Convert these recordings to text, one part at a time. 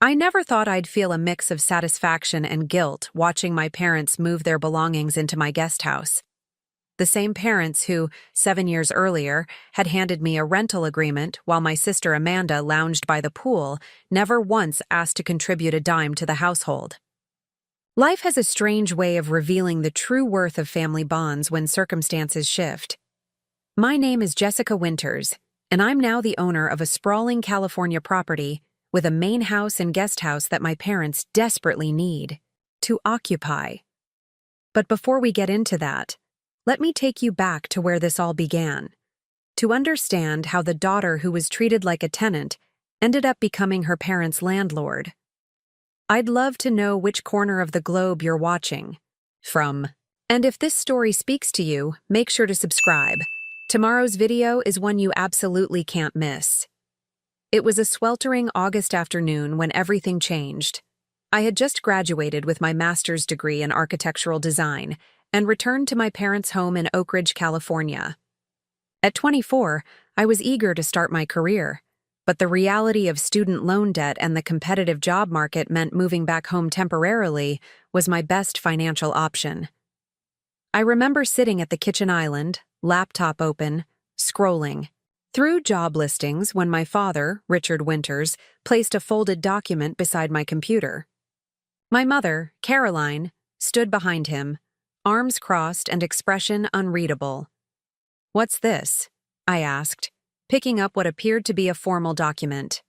I never thought I'd feel a mix of satisfaction and guilt watching my parents move their belongings into my guest house. The same parents who, 7 years earlier, had handed me a rental agreement while my sister Amanda lounged by the pool, never once asked to contribute a dime to the household. Life has a strange way of revealing the true worth of family bonds when circumstances shift. My name is Jessica Winters, and I'm now the owner of a sprawling California property with a main house and guest house that my parents desperately need to occupy. But before we get into that, let me take you back to where this all began, to understand how the daughter who was treated like a tenant ended up becoming her parents' landlord. I'd love to know which corner of the globe you're watching from. And if this story speaks to you, make sure to subscribe. Tomorrow's video is one you absolutely can't miss. It was a sweltering August afternoon when everything changed. I had just graduated with my master's degree in architectural design and returned to my parents' home in Oak Ridge, California. At 24, I was eager to start my career, but the reality of student loan debt and the competitive job market meant moving back home temporarily was my best financial option. I remember sitting at the kitchen island, laptop open, scrolling through job listings when my father, Richard Winters, placed a folded document beside my computer. My mother, Caroline, stood behind him, arms crossed and expression unreadable. "What's this?" I asked, picking up what appeared to be a formal document.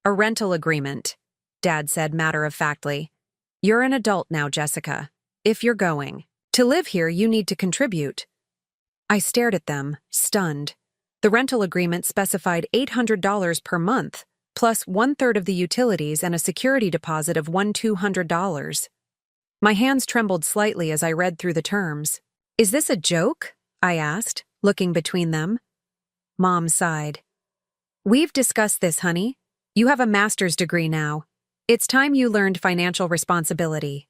"A rental agreement," Dad said matter-of-factly. "You're an adult now, Jessica. If you're going to live here, you need to contribute." I stared at them, stunned. The rental agreement specified $800 per month, plus 1/3 of the utilities and a security deposit of $200. My hands trembled slightly as I read through the terms. "Is this a joke?" I asked, looking between them. Mom sighed. "We've discussed this, honey. You have a master's degree now. It's time you learned financial responsibility."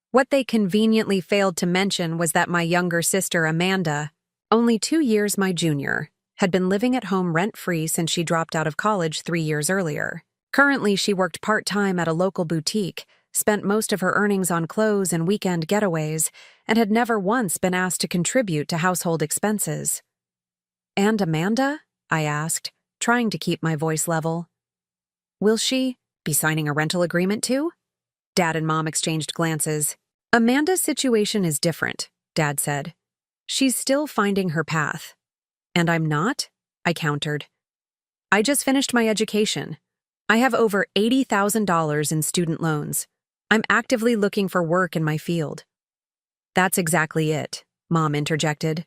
What they conveniently failed to mention was that my younger sister, Amanda, only 2 years my junior, had been living at home rent-free since she dropped out of college 3 years earlier. Currently, she worked part-time at a local boutique, spent most of her earnings on clothes and weekend getaways, and had never once been asked to contribute to household expenses. "And Amanda?" I asked, trying to keep my voice level. "Will she be signing a rental agreement too?" Dad and Mom exchanged glances. "Amanda's situation is different," Dad said. "She's still finding her path." "And I'm not?" I countered. "I just finished my education. I have over $80,000 in student loans. I'm actively looking for work in my field." "That's exactly it," Mom interjected.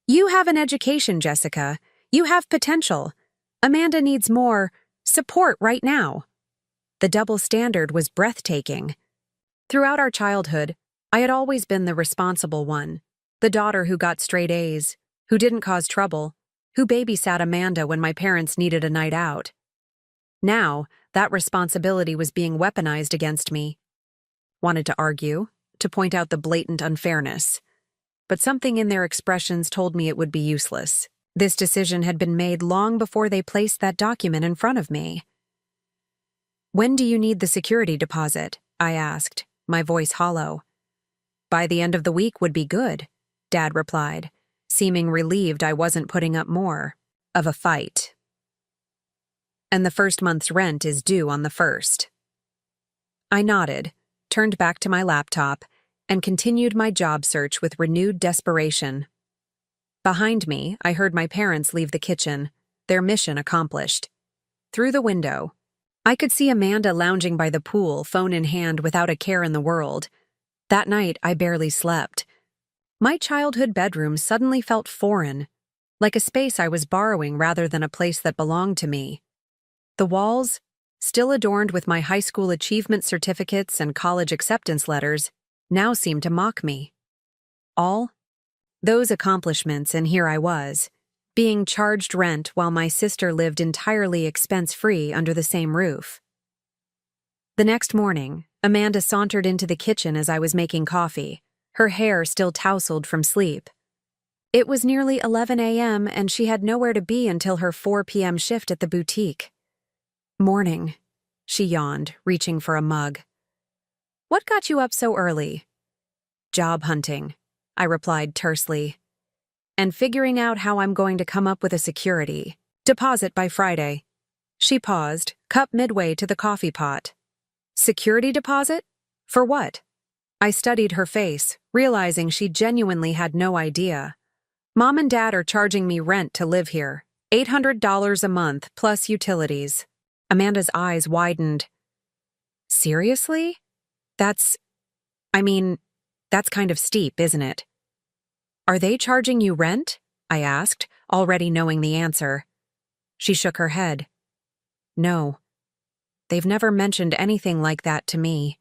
"You have an education, Jessica. You have potential. Amanda needs more support right now." The double standard was breathtaking. Throughout our childhood, I had always been the responsible one, the daughter who got straight A's, who didn't cause trouble, who babysat Amanda when my parents needed a night out. Now, that responsibility was being weaponized against me. Wanted to argue, to point out the blatant unfairness. But something in their expressions told me it would be useless. This decision had been made long before they placed that document in front of me. "When do you need the security deposit?" I asked, my voice hollow. "By the end of the week would be good," Dad replied, seeming relieved I wasn't putting up more of a fight. "And the first month's rent is due on the 1st. I nodded, turned back to my laptop, and continued my job search with renewed desperation. Behind me, I heard my parents leave the kitchen, their mission accomplished. Through the window, I could see Amanda lounging by the pool, phone in hand, without a care in the world. That night, I barely slept. My childhood bedroom suddenly felt foreign, like a space I was borrowing rather than a place that belonged to me. The walls, still adorned with my high school achievement certificates and college acceptance letters, now seemed to mock me. All those accomplishments, and here I was, being charged rent while my sister lived entirely expense-free under the same roof. The next morning, Amanda sauntered into the kitchen as I was making coffee, her hair still tousled from sleep. It was nearly 11 a.m. and she had nowhere to be until her 4 p.m. shift at the boutique. "Morning," she yawned, reaching for a mug. What got you up so early? Job hunting, I replied tersely. And figuring out how I'm going to come up with a security deposit by Friday. She paused, cup midway to the coffee pot. Security deposit? For what? I studied her face, realizing she genuinely had no idea. Mom and Dad are charging me rent to live here, $800 a month plus utilities. Amanda's eyes widened. Seriously? That's kind of steep, isn't it? Are they charging you rent? I asked, already knowing the answer. She shook her head. No. They've never mentioned anything like that to me.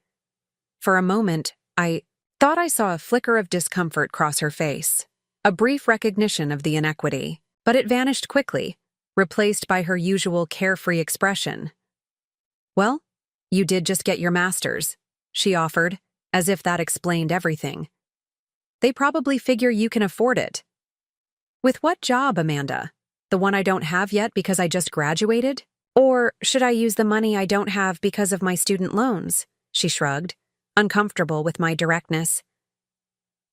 For a moment, I thought I saw a flicker of discomfort cross her face, a brief recognition of the inequity, but it vanished quickly, replaced by her usual carefree expression. Well, you did just get your master's, she offered, as if that explained everything. They probably figure you can afford it. With what job, Amanda? The one I don't have yet because I just graduated? Or should I use the money I don't have because of my student loans? She shrugged, uncomfortable with my directness.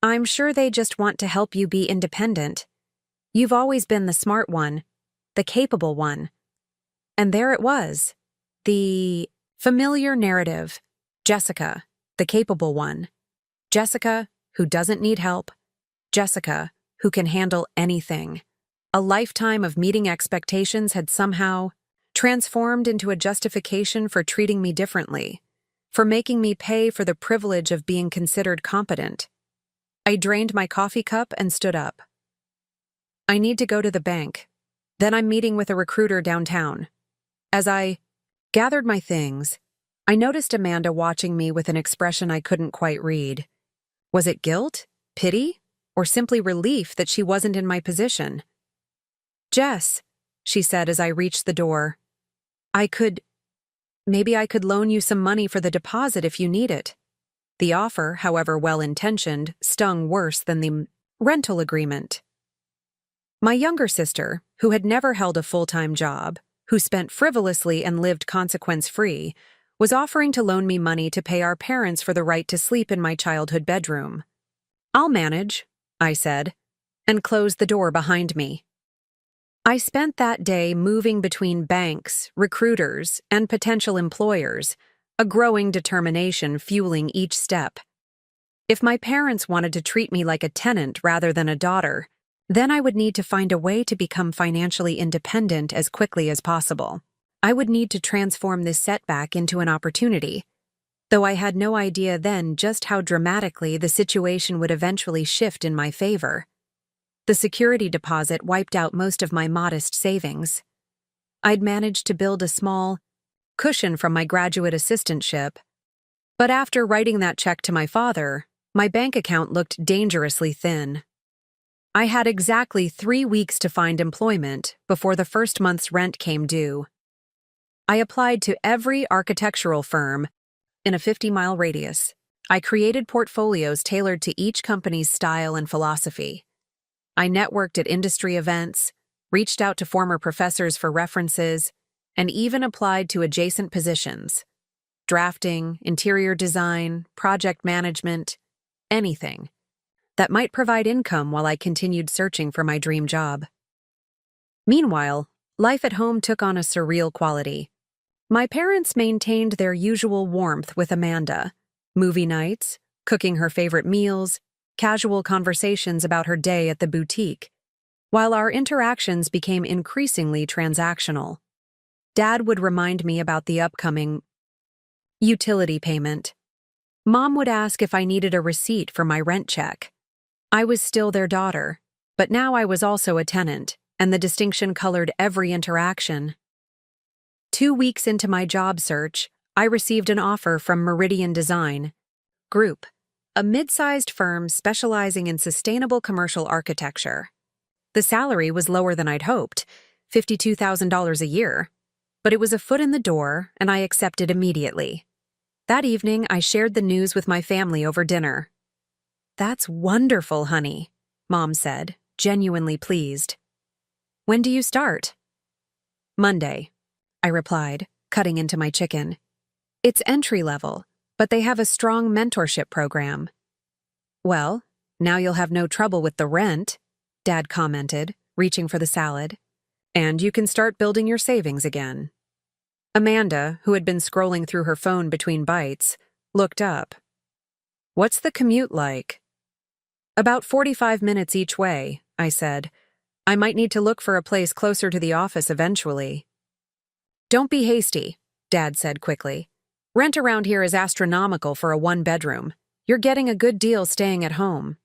I'm sure they just want to help you be independent. You've always been the smart one, the capable one. And there it was. The familiar narrative. Jessica, the capable one. Jessica, who doesn't need help. Jessica, who can handle anything. A lifetime of meeting expectations had somehow transformed into a justification for treating me differently, for making me pay for the privilege of being considered competent. I drained my coffee cup and stood up. I need to go to the bank. Then I'm meeting with a recruiter downtown. As I gathered my things, I noticed Amanda watching me with an expression I couldn't quite read. Was it guilt, pity, or simply relief that she wasn't in my position? Jess, she said as I reached the door, maybe I could loan you some money for the deposit if you need it. The offer, however well-intentioned, stung worse than the rental agreement. My younger sister, who had never held a full-time job, who spent frivolously and lived consequence-free, was offering to loan me money to pay our parents for the right to sleep in my childhood bedroom. I'll manage, I said, and closed the door behind me. I spent that day moving between banks, recruiters, and potential employers, a growing determination fueling each step. If my parents wanted to treat me like a tenant rather than a daughter, then I would need to find a way to become financially independent as quickly as possible. I would need to transform this setback into an opportunity, though I had no idea then just how dramatically the situation would eventually shift in my favor. The security deposit wiped out most of my modest savings. I'd managed to build a small cushion from my graduate assistantship, but after writing that check to my father, my bank account looked dangerously thin. I had exactly 3 weeks to find employment before the first month's rent came due. I applied to every architectural firm in a 50-mile radius. I created portfolios tailored to each company's style and philosophy. I networked at industry events, reached out to former professors for references, and even applied to adjacent positions. Drafting, interior design, project management, anything that might provide income while I continued searching for my dream job. Meanwhile, life at home took on a surreal quality. My parents maintained their usual warmth with Amanda. Movie nights, cooking her favorite meals, casual conversations about her day at the boutique, while our interactions became increasingly transactional. Dad would remind me about the upcoming utility payment. Mom would ask if I needed a receipt for my rent check. I was still their daughter, but now I was also a tenant, and the distinction colored every interaction. 2 weeks into my job search, I received an offer from Meridian Design Group, a mid-sized firm specializing in sustainable commercial architecture. The salary was lower than I'd hoped, $52,000 a year, but it was a foot in the door, and I accepted immediately. That evening, I shared the news with my family over dinner. "That's wonderful, honey," Mom said, genuinely pleased. "When do you start?" "Monday," I replied, cutting into my chicken. It's entry-level, but they have a strong mentorship program. Well, now you'll have no trouble with the rent, Dad commented, reaching for the salad. And you can start building your savings again. Amanda, who had been scrolling through her phone between bites, looked up. What's the commute like? About 45 minutes each way, I said. I might need to look for a place closer to the office eventually. Don't be hasty, Dad said quickly. Rent around here is astronomical for a one-bedroom. You're getting a good deal staying at home.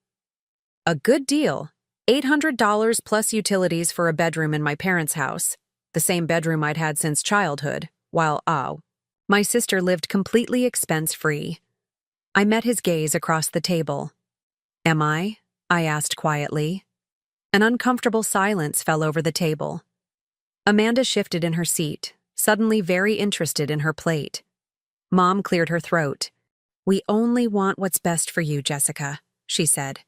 A good deal? $800 plus utilities for a bedroom in my parents' house, the same bedroom I'd had since childhood, while, my sister lived completely expense-free. I met his gaze across the table. Am I? I asked quietly. An uncomfortable silence fell over the table. Amanda shifted in her seat, suddenly very interested in her plate. Mom cleared her throat. We only want what's best for you, Jessica, she said.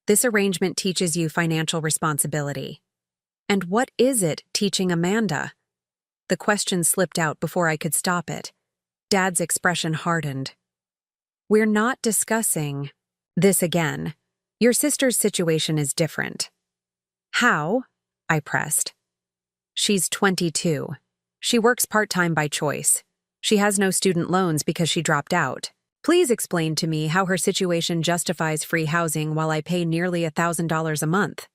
This arrangement teaches you financial responsibility. And what is it teaching Amanda? The question slipped out before I could stop it. Dad's expression hardened. We're not discussing this again. Your sister's situation is different. How? I pressed. She's 22. She works part-time by choice. She has no student loans because she dropped out. Please explain to me how her situation justifies free housing while I pay nearly $1,000 a month.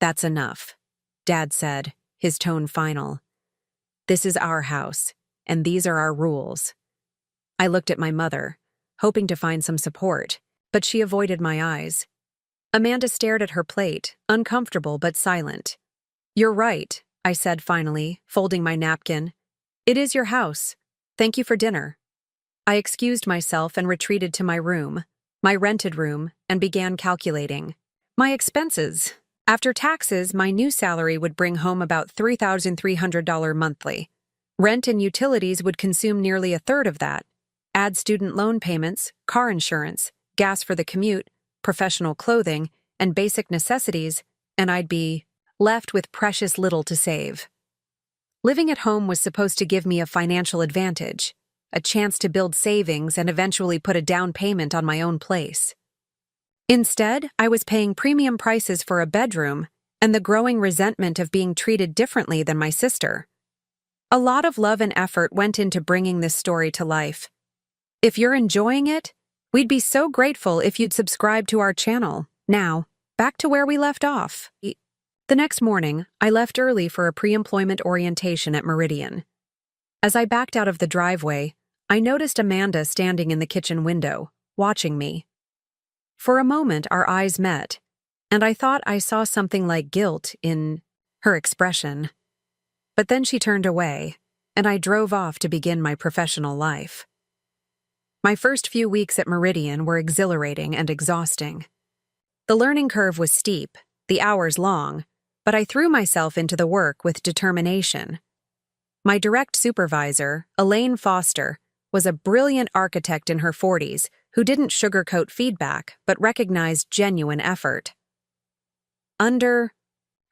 That's enough, Dad said, his tone final. This is our house, and these are our rules. I looked at my mother, hoping to find some support, but she avoided my eyes. Amanda stared at her plate, uncomfortable but silent. You're right, I said finally, folding my napkin. It is your house. Thank you for dinner. I excused myself and retreated to my room, my rented room, and began calculating. My expenses. After taxes, my new salary would bring home about $3,300 monthly. Rent and utilities would consume nearly a third of that. Add student loan payments, car insurance, gas for the commute, professional clothing, and basic necessities, and I'd be left with precious little to save. Living at home was supposed to give me a financial advantage, a chance to build savings and eventually put a down payment on my own place. Instead, I was paying premium prices for a bedroom and the growing resentment of being treated differently than my sister. A lot of love and effort went into bringing this story to life. If you're enjoying it, we'd be so grateful if you'd subscribe to our channel. Now, back to where we left off. The next morning, I left early for a pre-employment orientation at Meridian. As I backed out of the driveway, I noticed Amanda standing in the kitchen window, watching me. For a moment, our eyes met, and I thought I saw something like guilt in her expression. But then she turned away, and I drove off to begin my professional life. My first few weeks at Meridian were exhilarating and exhausting. The learning curve was steep, the hours long, but I threw myself into the work with determination. My direct supervisor, Elaine Foster, was a brilliant architect in her 40s who didn't sugarcoat feedback but recognized genuine effort. Under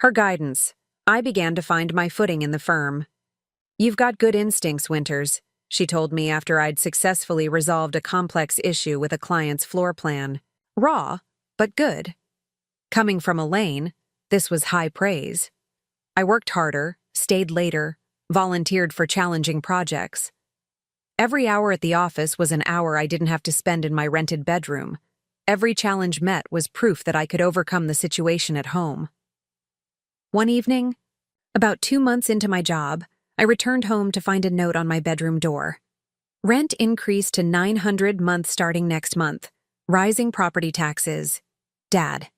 her guidance, I began to find my footing in the firm. You've got good instincts, Winters, she told me after I'd successfully resolved a complex issue with a client's floor plan. Raw, but good. Coming from Elaine, this was high praise. I worked harder, stayed later, volunteered for challenging projects. Every hour at the office was an hour I didn't have to spend in my rented bedroom. Every challenge met was proof that I could overcome the situation at home. One evening, about 2 months into my job, I returned home to find a note on my bedroom door. Rent increased to $900 a month starting next month. Rising property taxes. Dad.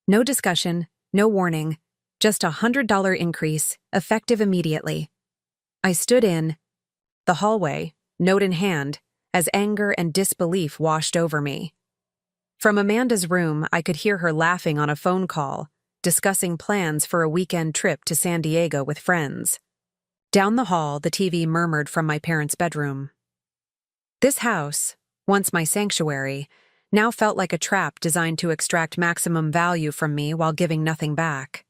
No discussion, no warning, just $100 increase, effective immediately. I stood in the hallway, note in hand, as anger and disbelief washed over me. From Amanda's room, I could hear her laughing on a phone call, discussing plans for a weekend trip to San Diego with friends. Down the hall, the TV murmured from my parents' bedroom. This house, once my sanctuary, now felt like a trap designed to extract maximum value from me while giving nothing back.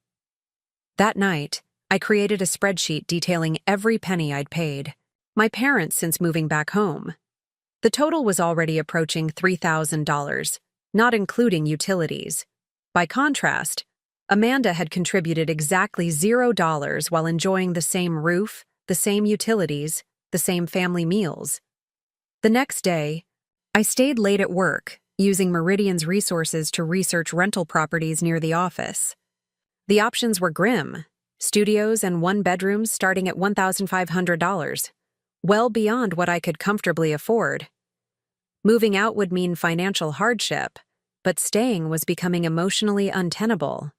That night, I created a spreadsheet detailing every penny I'd paid. my parents since moving back home. The total was already approaching $3,000, not including utilities. By contrast, Amanda had contributed exactly $0 while enjoying the same roof, the same utilities, the same family meals. The next day, I stayed late at work, using Meridian's resources to research rental properties near the office. The options were grim: studios and one-bedrooms starting at $1,500, well beyond what I could comfortably afford. Moving out would mean financial hardship, but staying was becoming emotionally untenable.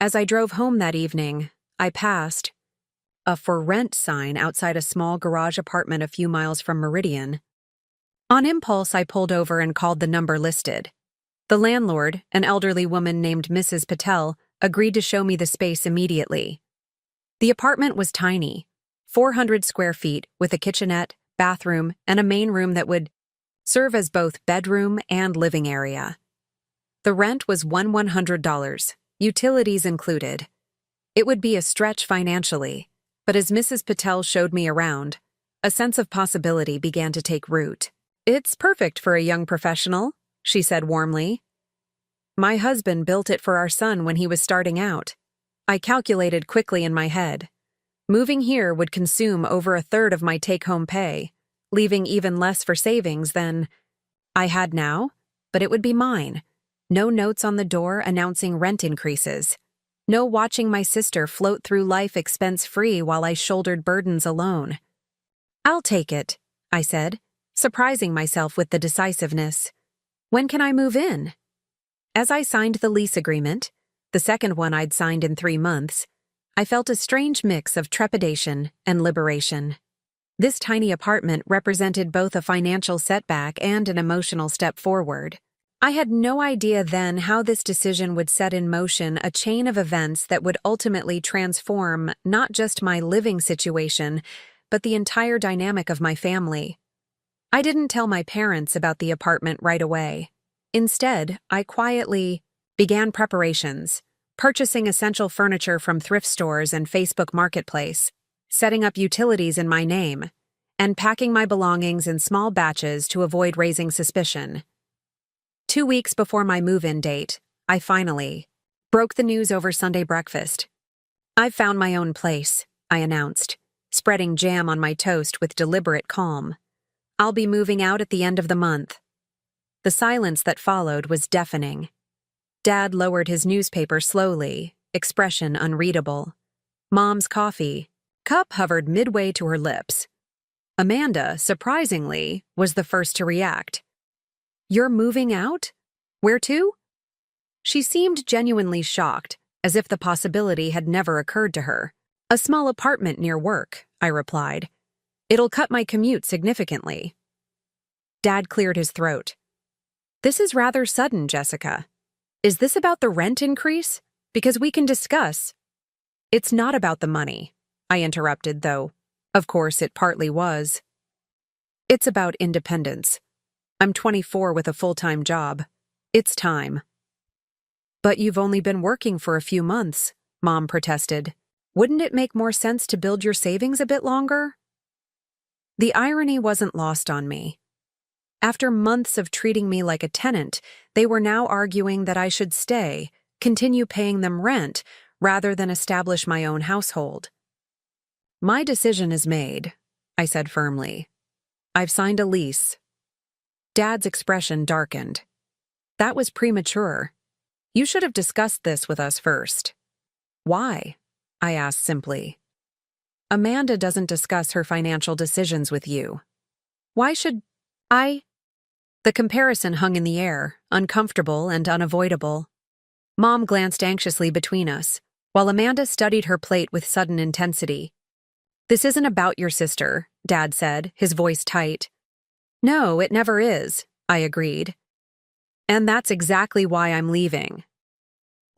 As I drove home that evening, I passed a for rent sign outside a small garage apartment a few miles from Meridian. On impulse, I pulled over and called the number listed. The landlord, an elderly woman named Mrs. Patel, agreed to show me the space immediately. The apartment was tiny, 400 square feet, with a kitchenette, bathroom, and a main room that would serve as both bedroom and living area. The rent was $100, utilities included. It would be a stretch financially, but as Mrs. Patel showed me around, a sense of possibility began to take root. "It's perfect for a young professional," she said warmly. "My husband built it for our son when he was starting out." I calculated quickly in my head. Moving here would consume over a third of my take-home pay, leaving even less for savings than I had now, but it would be mine. No notes on the door announcing rent increases. No watching my sister float through life expense-free while I shouldered burdens alone. "I'll take it," I said, surprising myself with the decisiveness. "When can I move in?" As I signed the lease agreement, the second one I'd signed in 3 months, I felt a strange mix of trepidation and liberation. This tiny apartment represented both a financial setback and an emotional step forward. I had no idea then how this decision would set in motion a chain of events that would ultimately transform not just my living situation, but the entire dynamic of my family. I didn't tell my parents about the apartment right away. Instead, I quietly began preparations, purchasing essential furniture from thrift stores and Facebook Marketplace, setting up utilities in my name, and packing my belongings in small batches to avoid raising suspicion. 2 weeks before my move-in date, I finally broke the news over Sunday breakfast. "I've found my own place," I announced, spreading jam on my toast with deliberate calm. "I'll be moving out at the end of the month." The silence that followed was deafening. Dad lowered his newspaper slowly, expression unreadable. Mom's coffee cup hovered midway to her lips. Amanda, surprisingly, was the first to react. "You're moving out? Where to?" She seemed genuinely shocked, as if the possibility had never occurred to her. "A small apartment near work," I replied. "It'll cut my commute significantly." Dad cleared his throat. "This is rather sudden, Jessica. Is this about the rent increase? Because we can discuss." "It's not about the money," I interrupted, though, of course, it partly was. "It's about independence. I'm 24 with a full-time job. It's time." "But you've only been working for a few months," Mom protested. "Wouldn't it make more sense to build your savings a bit longer?" The irony wasn't lost on me. After months of treating me like a tenant, they were now arguing that I should stay, continue paying them rent, rather than establish my own household. "My decision is made," I said firmly. "I've signed a lease." Dad's expression darkened. "That was premature. You should have discussed this with us first." "Why?" I asked simply. "Amanda doesn't discuss her financial decisions with you. Why should I?" The comparison hung in the air, uncomfortable and unavoidable. Mom glanced anxiously between us, while Amanda studied her plate with sudden intensity. "This isn't about your sister," Dad said, his voice tight. "No, it never is," I agreed. "And that's exactly why I'm leaving."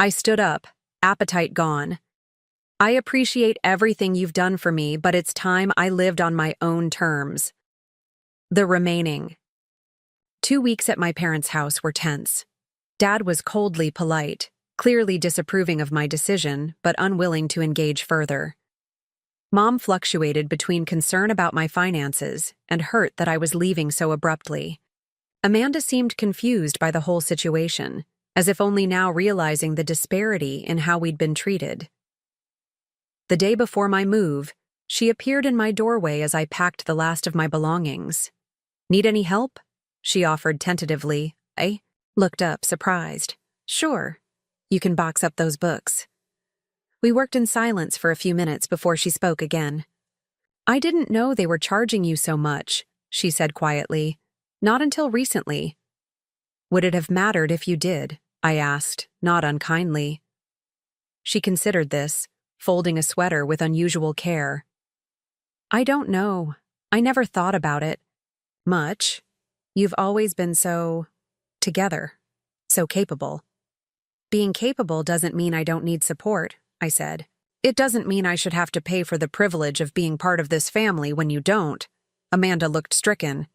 I stood up, appetite gone. "I appreciate everything you've done for me, but it's time I lived on my own terms." The remaining 2 weeks at my parents' house were tense. Dad was coldly polite, clearly disapproving of my decision, but unwilling to engage further. Mom fluctuated between concern about my finances and hurt that I was leaving so abruptly. Amanda seemed confused by the whole situation, as if only now realizing the disparity in how we'd been treated. The day before my move, she appeared in my doorway as I packed the last of my belongings. "Need any help?" she offered tentatively. I looked up, surprised. "Sure. You can box up those books." We worked in silence for a few minutes before she spoke again. "I didn't know they were charging you so much," she said quietly. "Not until recently." "Would it have mattered if you did?" I asked, not unkindly. She considered this, folding a sweater with unusual care. "I don't know. I never thought about it. Much. You've always been so together, so capable." "Being capable doesn't mean I don't need support," I said. "It doesn't mean I should have to pay for the privilege of being part of this family when you don't." Amanda looked stricken.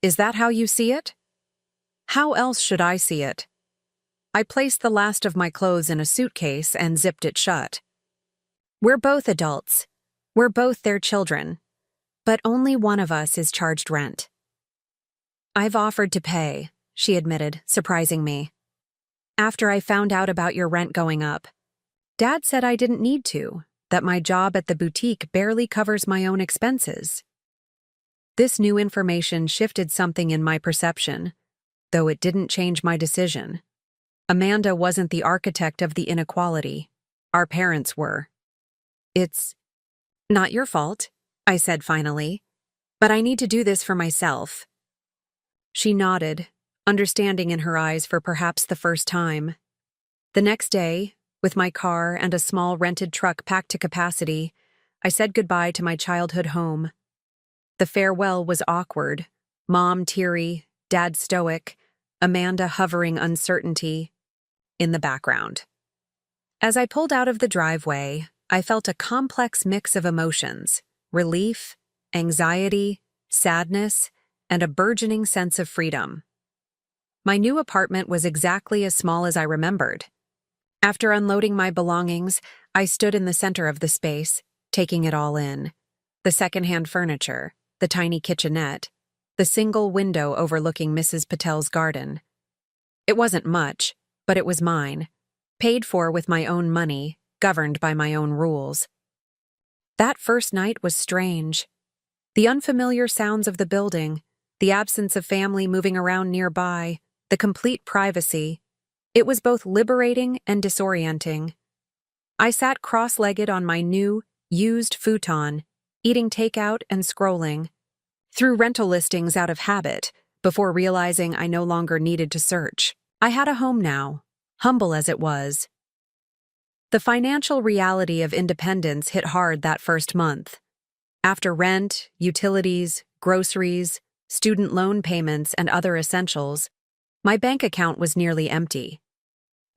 "Is that how you see it?" "How else should I see it?" I placed the last of my clothes in a suitcase and zipped it shut. "We're both adults. We're both their children. But only one of us is charged rent." "I've offered to pay," she admitted, surprising me. "After I found out about your rent going up. Dad said I didn't need to, that my job at the boutique barely covers my own expenses." This new information shifted something in my perception, though it didn't change my decision. Amanda wasn't the architect of the inequality. Our parents were. "It's not your fault," I said finally, "but I need to do this for myself." She nodded, understanding in her eyes for perhaps the first time. The next day, with my car and a small rented truck packed to capacity, I said goodbye to my childhood home. The farewell was awkward, Mom teary, Dad stoic, Amanda hovering uncertainty in the background. As I pulled out of the driveway, I felt a complex mix of emotions: relief, anxiety, sadness, and a burgeoning sense of freedom. My new apartment was exactly as small as I remembered. After unloading my belongings, I stood in the center of the space, taking it all in. The secondhand furniture, the tiny kitchenette, the single window overlooking Mrs. Patel's garden. It wasn't much, but it was mine, paid for with my own money, governed by my own rules. That first night was strange. The unfamiliar sounds of the building, the absence of family moving around nearby, the complete privacy. It was both liberating and disorienting. I sat cross-legged on my new, used futon, eating takeout and scrolling, through rental listings out of habit, before realizing I no longer needed to search. I had a home now, humble as it was. The financial reality of independence hit hard that first month. After rent, utilities, groceries, student loan payments, and other essentials, my bank account was nearly empty.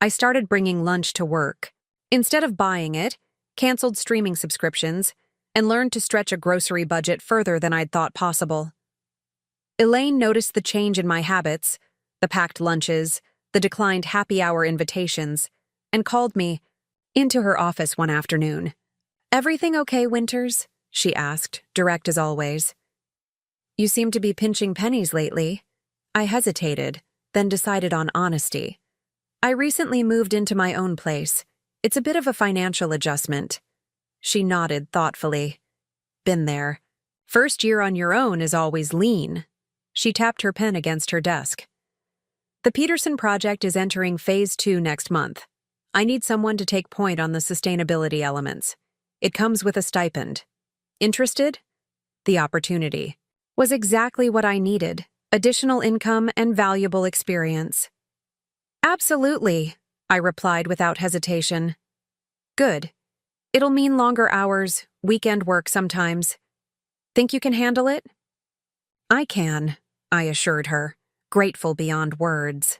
I started bringing lunch to work. Instead of buying it, canceled streaming subscriptions, and learned to stretch a grocery budget further than I'd thought possible. Elaine noticed the change in my habits, the packed lunches, the declined happy hour invitations, and called me into her office one afternoon. "Everything okay, Winters?" she asked, direct as always. "You seem to be pinching pennies lately." I hesitated, then decided on honesty. "I recently moved into my own place. It's a bit of a financial adjustment." She nodded thoughtfully. "Been there. First year on your own is always lean." She tapped her pen against her desk. "The Peterson project is entering phase 2 next month. I need someone to take point on the sustainability elements. It comes with a stipend. Interested?" The opportunity was exactly what I needed: additional income and valuable experience. "Absolutely," I replied without hesitation. "Good. It'll mean longer hours, weekend work sometimes. Think you can handle it?" "I can," I assured her, grateful beyond words.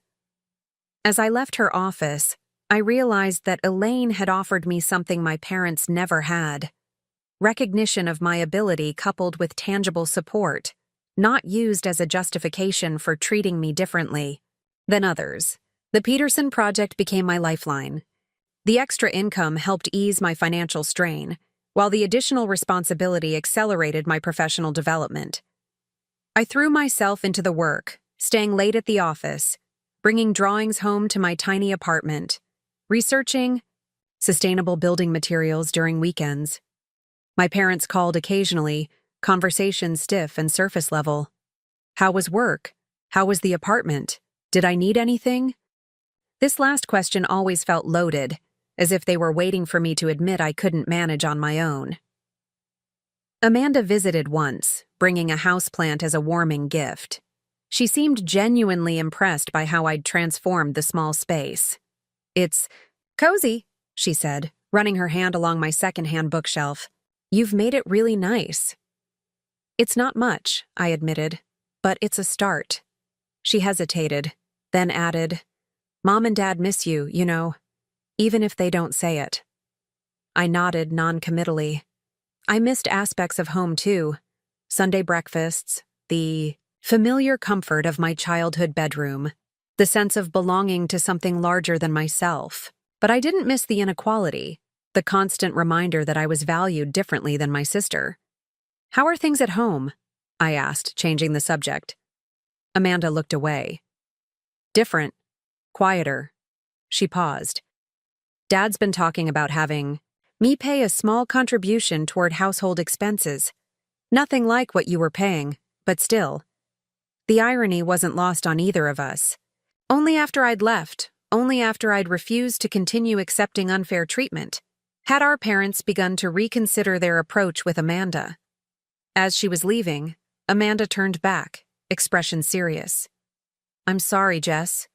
As I left her office, I realized that Elaine had offered me something my parents never had: recognition of my ability coupled with tangible support, not used as a justification for treating me differently than others. The Peterson project became my lifeline. The extra income helped ease my financial strain, while the additional responsibility accelerated my professional development. I threw myself into the work, staying late at the office, bringing drawings home to my tiny apartment, researching sustainable building materials during weekends. My parents called occasionally, conversation stiff and surface level. How was work? How was the apartment? Did I need anything? This last question always felt loaded, as if they were waiting for me to admit I couldn't manage on my own. Amanda visited once, bringing a houseplant as a warming gift. She seemed genuinely impressed by how I'd transformed the small space. "It's cozy," she said, running her hand along my secondhand bookshelf. "You've made it really nice." "It's not much," I admitted, "but it's a start." She hesitated, then added, "Mom and Dad miss you, you know, even if they don't say it." I nodded non-committally. I missed aspects of home too. Sunday breakfasts, the familiar comfort of my childhood bedroom, the sense of belonging to something larger than myself. But I didn't miss the inequality, the constant reminder that I was valued differently than my sister. "How are things at home?" I asked, changing the subject. Amanda looked away. "Different. Quieter." She paused. "Dad's been talking about having me pay a small contribution toward household expenses. Nothing like what you were paying, but still." The irony wasn't lost on either of us. Only after I'd left, only after I'd refused to continue accepting unfair treatment, had our parents begun to reconsider their approach with Amanda. As she was leaving, Amanda turned back, expression serious. "I'm sorry, Jess.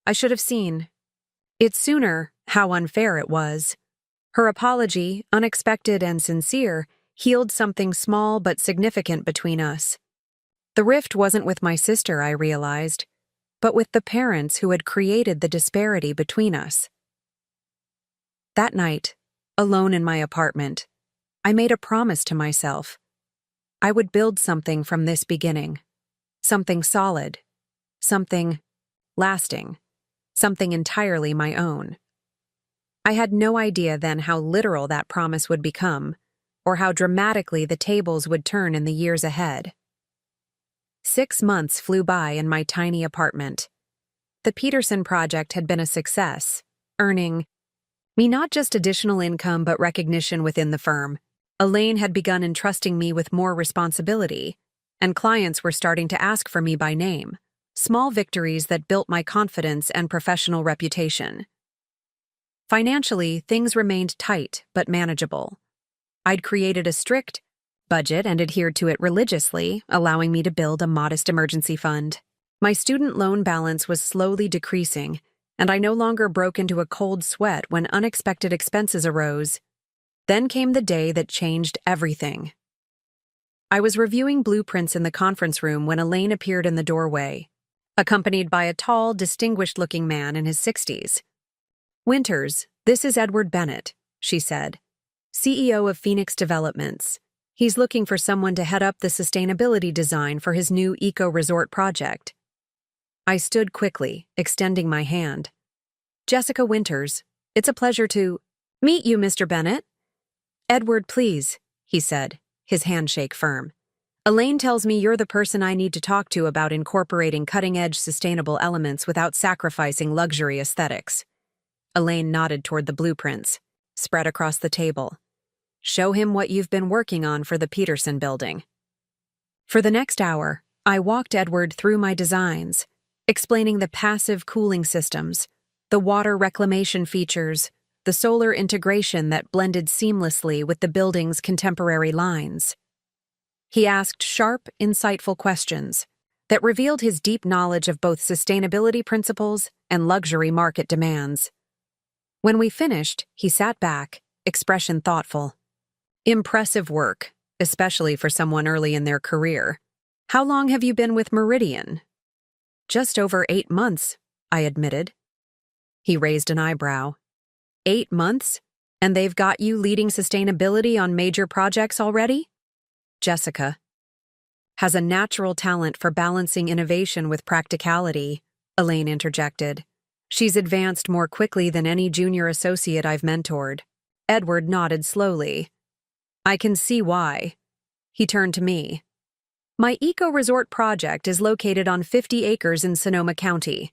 I should have seen it sooner how unfair it was." Her apology, unexpected and sincere, healed something small but significant between us. The rift wasn't with my sister, I realized, but with the parents who had created the disparity between us. That night, alone in my apartment, I made a promise to myself. I would build something from this beginning. Something solid. Something lasting. Something entirely my own. I had no idea then how literal that promise would become, or how dramatically the tables would turn in the years ahead. 6 months flew by in my tiny apartment. The Peterson project had been a success, earning me not just additional income but recognition within the firm. Elaine had begun entrusting me with more responsibility, and clients were starting to ask for me by name, small victories that built my confidence and professional reputation. Financially, things remained tight but manageable. I'd created a strict budget and adhered to it religiously, allowing me to build a modest emergency fund. My student loan balance was slowly decreasing, and I no longer broke into a cold sweat when unexpected expenses arose. Then came the day that changed everything. I was reviewing blueprints in the conference room when Elaine appeared in the doorway, accompanied by a tall, distinguished-looking man in his 60s. "Winters, this is Edward Bennett," she said, "CEO of Phoenix Developments. He's looking for someone to head up the sustainability design for his new eco-resort project." I stood quickly, extending my hand. "Jessica Winters, it's a pleasure to meet you, Mr. Bennett." "Edward, please," he said, his handshake firm. "Elaine tells me you're the person I need to talk to about incorporating cutting-edge sustainable elements without sacrificing luxury aesthetics." Elaine nodded toward the blueprints, spread across the table. "Show him what you've been working on for the Peterson building." For the next hour, I walked Edward through my designs, explaining the passive cooling systems, the water reclamation features, the solar integration that blended seamlessly with the building's contemporary lines. He asked sharp, insightful questions that revealed his deep knowledge of both sustainability principles and luxury market demands. When we finished, he sat back, expression thoughtful. "Impressive work, especially for someone early in their career. How long have you been with Meridian?" "Just over 8 months," I admitted. He raised an eyebrow. 8 months? And they've got you leading sustainability on major projects already?" "Jessica has a natural talent for balancing innovation with practicality," Elaine interjected. "She's advanced more quickly than any junior associate I've mentored." Edward nodded slowly. I can see why. He turned to me. My eco-resort project is located on 50 acres in Sonoma County.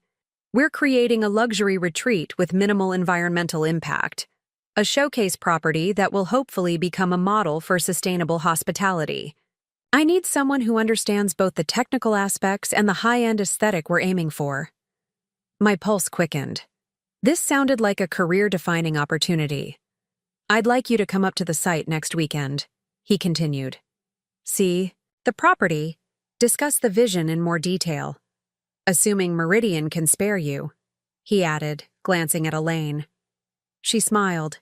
We're creating a luxury retreat with minimal environmental impact, a showcase property that will hopefully become a model for sustainable hospitality. I need someone who understands both the technical aspects and the high-end aesthetic we're aiming for. My pulse quickened. This sounded like a career-defining opportunity. I'd like you to come up to the site next weekend, he continued. See the property, discuss the vision in more detail. Assuming Meridian can spare you, he added, glancing at Elaine. She smiled.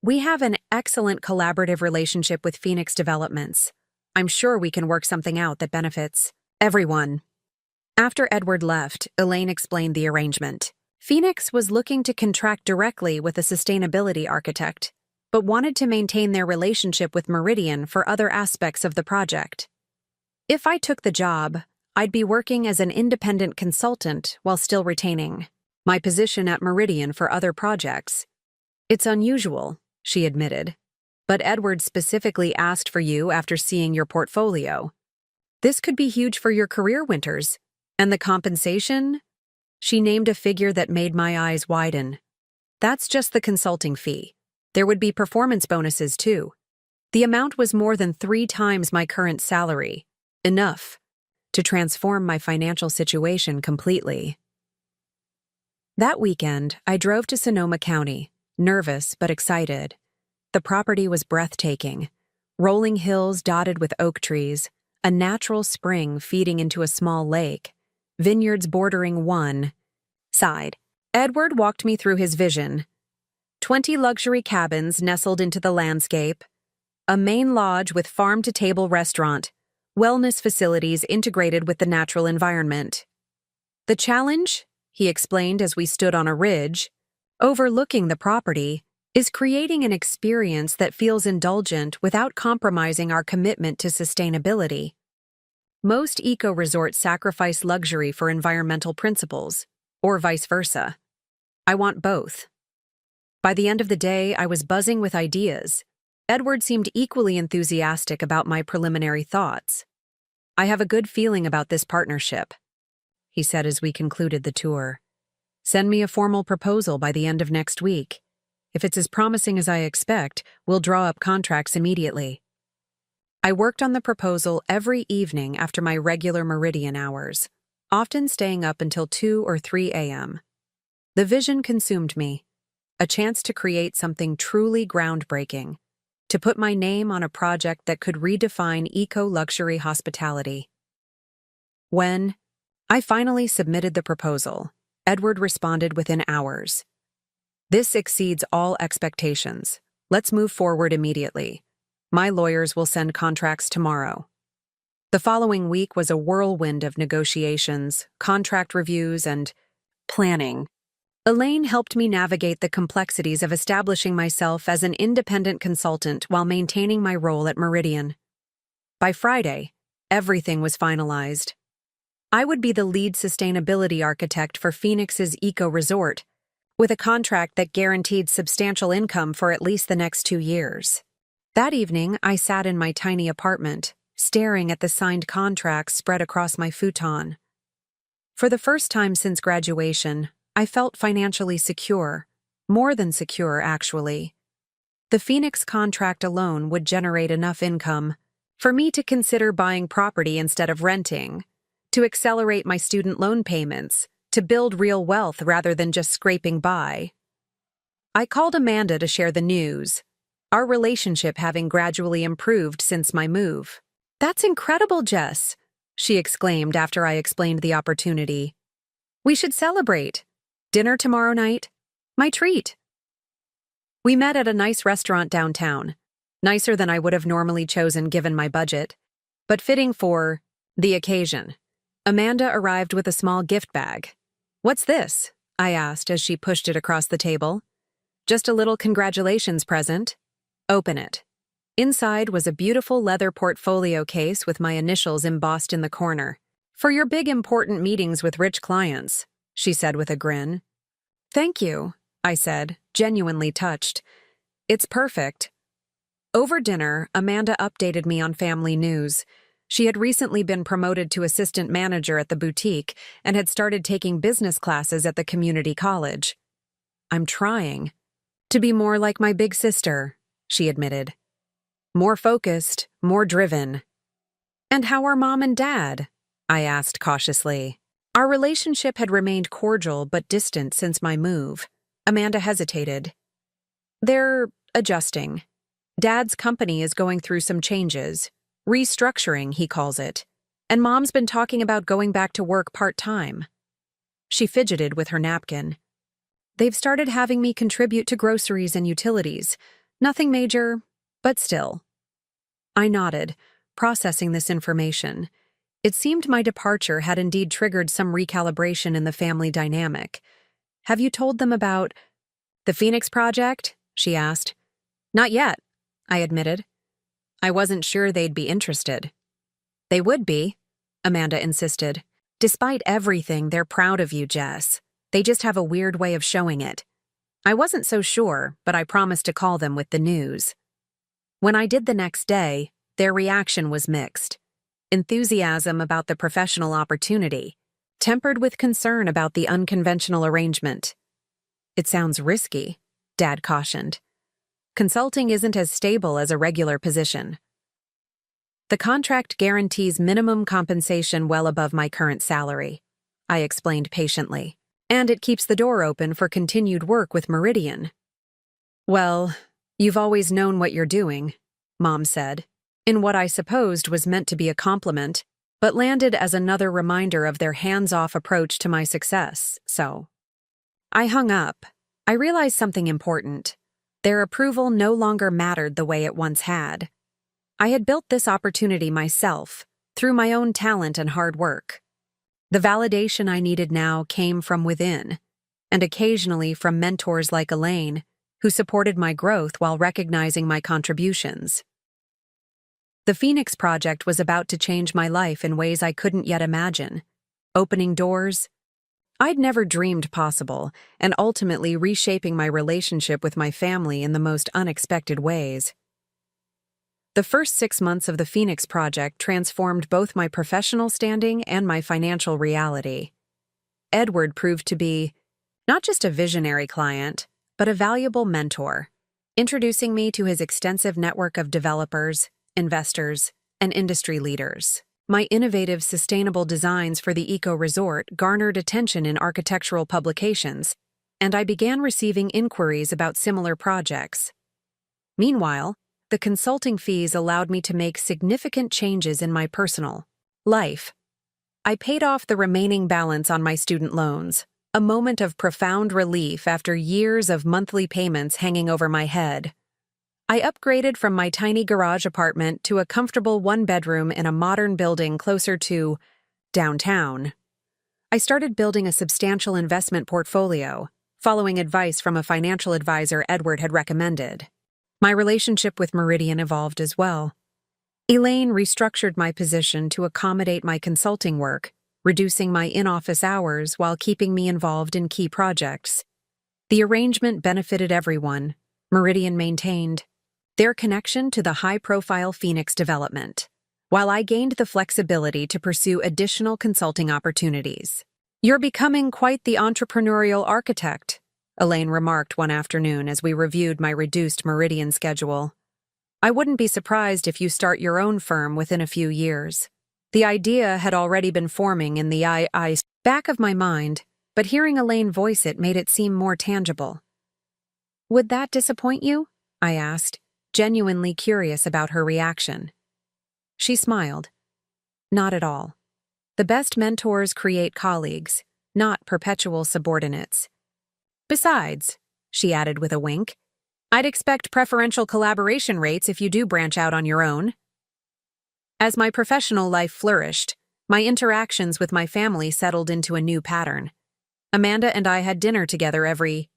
We have an excellent collaborative relationship with Phoenix Developments. I'm sure we can work something out that benefits everyone. After Edward left, Elaine explained the arrangement. Phoenix was looking to contract directly with a sustainability architect, but wanted to maintain their relationship with Meridian for other aspects of the project. If I took the job, I'd be working as an independent consultant while still retaining my position at Meridian for other projects. It's unusual, she admitted, but Edward specifically asked for you after seeing your portfolio. This could be huge for your career, Winters. And the compensation? She named a figure that made my eyes widen. That's just the consulting fee. There would be performance bonuses, too. The amount was more than 3 times my current salary. Enough to transform my financial situation completely. That weekend, I drove to Sonoma County, nervous but excited. The property was breathtaking. Rolling hills dotted with oak trees, a natural spring feeding into a small lake, vineyards bordering one side. Edward walked me through his vision. 20 luxury cabins nestled into the landscape, a main lodge with farm-to-table restaurant, wellness facilities integrated with the natural environment. The challenge, he explained as we stood on a ridge, overlooking the property, is creating an experience that feels indulgent without compromising our commitment to sustainability. Most eco-resorts sacrifice luxury for environmental principles, or vice versa. I want both. By the end of the day, I was buzzing with ideas. Edward seemed equally enthusiastic about my preliminary thoughts. I have a good feeling about this partnership, he said as we concluded the tour. Send me a formal proposal by the end of next week. If it's as promising as I expect, we'll draw up contracts immediately. I worked on the proposal every evening after my regular Meridian hours, often staying up until 2 or 3 a.m. The vision consumed me, a chance to create something truly groundbreaking, to put my name on a project that could redefine eco-luxury hospitality. When I finally submitted the proposal, Edward responded within hours. This exceeds all expectations. Let's move forward immediately. My lawyers will send contracts tomorrow. The following week was a whirlwind of negotiations, contract reviews, and planning. Elaine helped me navigate the complexities of establishing myself as an independent consultant while maintaining my role at Meridian. By Friday, everything was finalized. I would be the lead sustainability architect for Phoenix's eco-resort, with a contract that guaranteed substantial income for at least the next 2 years. That evening, I sat in my tiny apartment, staring at the signed contracts spread across my futon. For the first time since graduation, I felt financially secure, more than secure, actually. The Phoenix contract alone would generate enough income for me to consider buying property instead of renting, to accelerate my student loan payments, to build real wealth rather than just scraping by. I called Amanda to share the news, our relationship having gradually improved since my move. "That's incredible, Jess," she exclaimed after I explained the opportunity. "We should celebrate. Dinner tomorrow night? My treat." We met at a nice restaurant downtown, nicer than I would have normally chosen given my budget, but fitting for the occasion. Amanda arrived with a small gift bag. "What's this?" I asked as she pushed it across the table. "Just a little congratulations present." "Open it." Inside was a beautiful leather portfolio case with my initials embossed in the corner. "For your big important meetings with rich clients," she said with a grin. "Thank you," I said, genuinely touched. "It's perfect." Over dinner, Amanda updated me on family news. She had recently been promoted to assistant manager at the boutique and had started taking business classes at the community college. "I'm trying to be more like my big sister," she admitted. "More focused, more driven." "And how are Mom and Dad?" I asked cautiously. Our relationship had remained cordial but distant since my move. Amanda hesitated. "They're adjusting. Dad's company is going through some changes. Restructuring, he calls it. And Mom's been talking about going back to work part-time." She fidgeted with her napkin. "They've started having me contribute to groceries and utilities. Nothing major, but still." I nodded, processing this information. It seemed my departure had indeed triggered some recalibration in the family dynamic. "Have you told them about the Phoenix Project?" she asked. "Not yet," I admitted. I wasn't sure they'd be interested. "They would be," Amanda insisted. "Despite everything, they're proud of you, Jess. They just have a weird way of showing it." I wasn't so sure, but I promised to call them with the news. When I did the next day, their reaction was mixed. Enthusiasm about the professional opportunity, tempered with concern about the unconventional arrangement. "It sounds risky," Dad cautioned. "Consulting isn't as stable as a regular position." "The contract guarantees minimum compensation well above my current salary," I explained patiently. "And it keeps the door open for continued work with Meridian." "Well, you've always known what you're doing," Mom said, in what I supposed was meant to be a compliment, but landed as another reminder of their hands-off approach to my success, so. I hung up. I realized something important. Their approval no longer mattered the way it once had. I had built this opportunity myself, through my own talent and hard work. The validation I needed now came from within, and occasionally from mentors like Elaine, who supported my growth while recognizing my contributions. The Phoenix Project was about to change my life in ways I couldn't yet imagine, opening doors I'd never dreamed possible, and ultimately reshaping my relationship with my family in the most unexpected ways. The first 6 months of the Phoenix Project transformed both my professional standing and my financial reality. Edward proved to be not just a visionary client, but a valuable mentor, introducing me to his extensive network of developers, investors, and industry leaders. My innovative, sustainable designs for the eco-resort garnered attention in architectural publications, and I began receiving inquiries about similar projects. Meanwhile, the consulting fees allowed me to make significant changes in my personal life. I paid off the remaining balance on my student loans, a moment of profound relief after years of monthly payments hanging over my head. I upgraded from my tiny garage apartment to a comfortable one-bedroom in a modern building closer to downtown. I started building a substantial investment portfolio, following advice from a financial advisor Edward had recommended. My relationship with Meridian evolved as well. Elaine restructured my position to accommodate my consulting work, reducing my in-office hours while keeping me involved in key projects. The arrangement benefited everyone, Meridian maintained their connection to the high-profile Phoenix development, while I gained the flexibility to pursue additional consulting opportunities. "You're becoming quite the entrepreneurial architect," Elaine remarked one afternoon as we reviewed my reduced Meridian schedule. "I wouldn't be surprised if you start your own firm within a few years." The idea had already been forming in the back of my mind, but hearing Elaine voice it made it seem more tangible. "Would that disappoint you?" I asked, genuinely curious about her reaction. She smiled. "Not at all. The best mentors create colleagues, not perpetual subordinates. Besides," she added with a wink, "I'd expect preferential collaboration rates if you do branch out on your own." As my professional life flourished, my interactions with my family settled into a new pattern. Amanda and I had dinner together every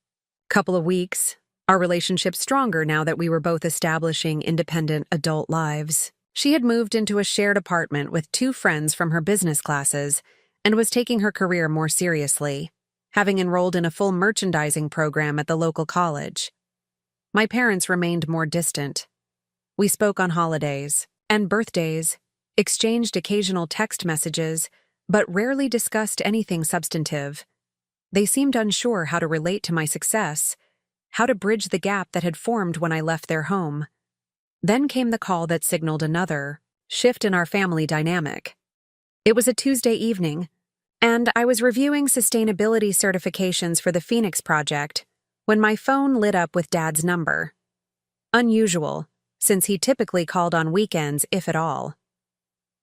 couple of weeks, our relationship stronger now that we were both establishing independent adult lives. She had moved into a shared apartment with 2 friends from her business classes and was taking her career more seriously, having enrolled in a full merchandising program at the local college. My parents remained more distant. We spoke on holidays and birthdays, exchanged occasional text messages, but rarely discussed anything substantive. They seemed unsure how to relate to my success, how to bridge the gap that had formed when I left their home. Then came the call that signaled another shift in our family dynamic. It was a Tuesday evening, and I was reviewing sustainability certifications for the Phoenix Project when my phone lit up with Dad's number. Unusual, since he typically called on weekends, if at all.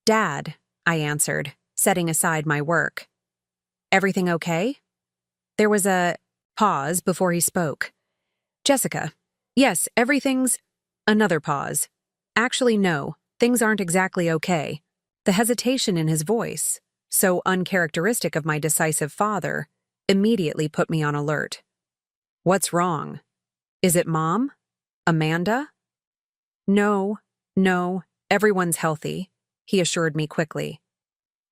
"Dad," I answered, setting aside my work. "Everything okay?" There was a pause before he spoke. "Jessica, yes, everything's—" Another pause. "Actually, no, things aren't exactly okay." The hesitation in his voice, so uncharacteristic of my decisive father, immediately put me on alert. "What's wrong? Is it Mom? Amanda?" No, everyone's healthy," he assured me quickly.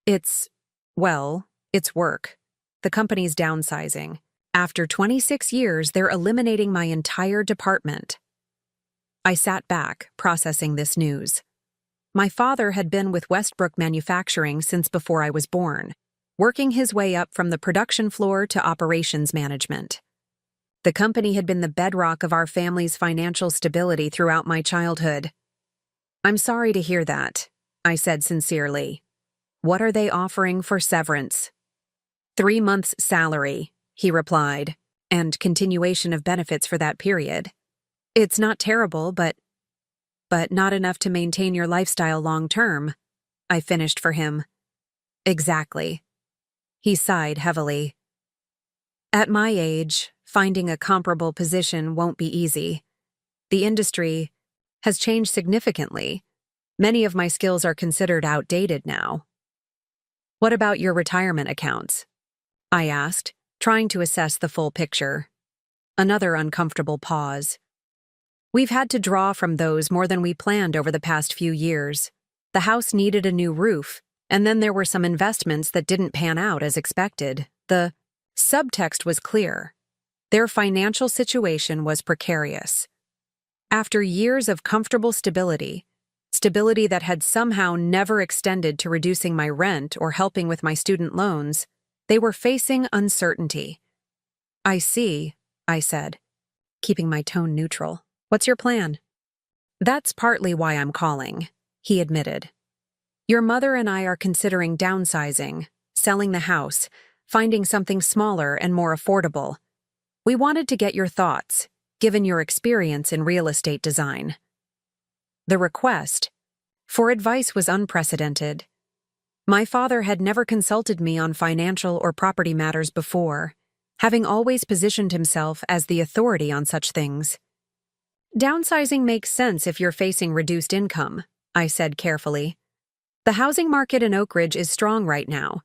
It's work. The company's downsizing. After 26 years, they're eliminating my entire department." I sat back, processing this news. My father had been with Westbrook Manufacturing since before I was born, working his way up from the production floor to operations management. The company had been the bedrock of our family's financial stability throughout my childhood. "I'm sorry to hear that," I said sincerely. "What are they offering for severance?" 3 months' salary, he replied, and continuation of benefits for that period. "It's not terrible, but not enough to maintain your lifestyle long-term," I finished for him. "Exactly." He sighed heavily. "At my age, finding a comparable position won't be easy. The industry has changed significantly. Many of my skills are considered outdated now." "What about your retirement accounts?" I asked, trying to assess the full picture. Another uncomfortable pause. "We've had to draw from those more than we planned over the past few years. The house needed a new roof, and then there were some investments that didn't pan out as expected." The subtext was clear. Their financial situation was precarious. After years of comfortable stability that had somehow never extended to reducing my rent or helping with my student loans, they were facing uncertainty. "I see," I said, keeping my tone neutral. "What's your plan?" "That's partly why I'm calling," he admitted. "Your mother and I are considering downsizing, selling the house, finding something smaller and more affordable. We wanted to get your thoughts, given your experience in real estate design." The request for advice was unprecedented. My father had never consulted me on financial or property matters before, having always positioned himself as the authority on such things. "Downsizing makes sense if you're facing reduced income," I said carefully. "The housing market in Oak Ridge is strong right now.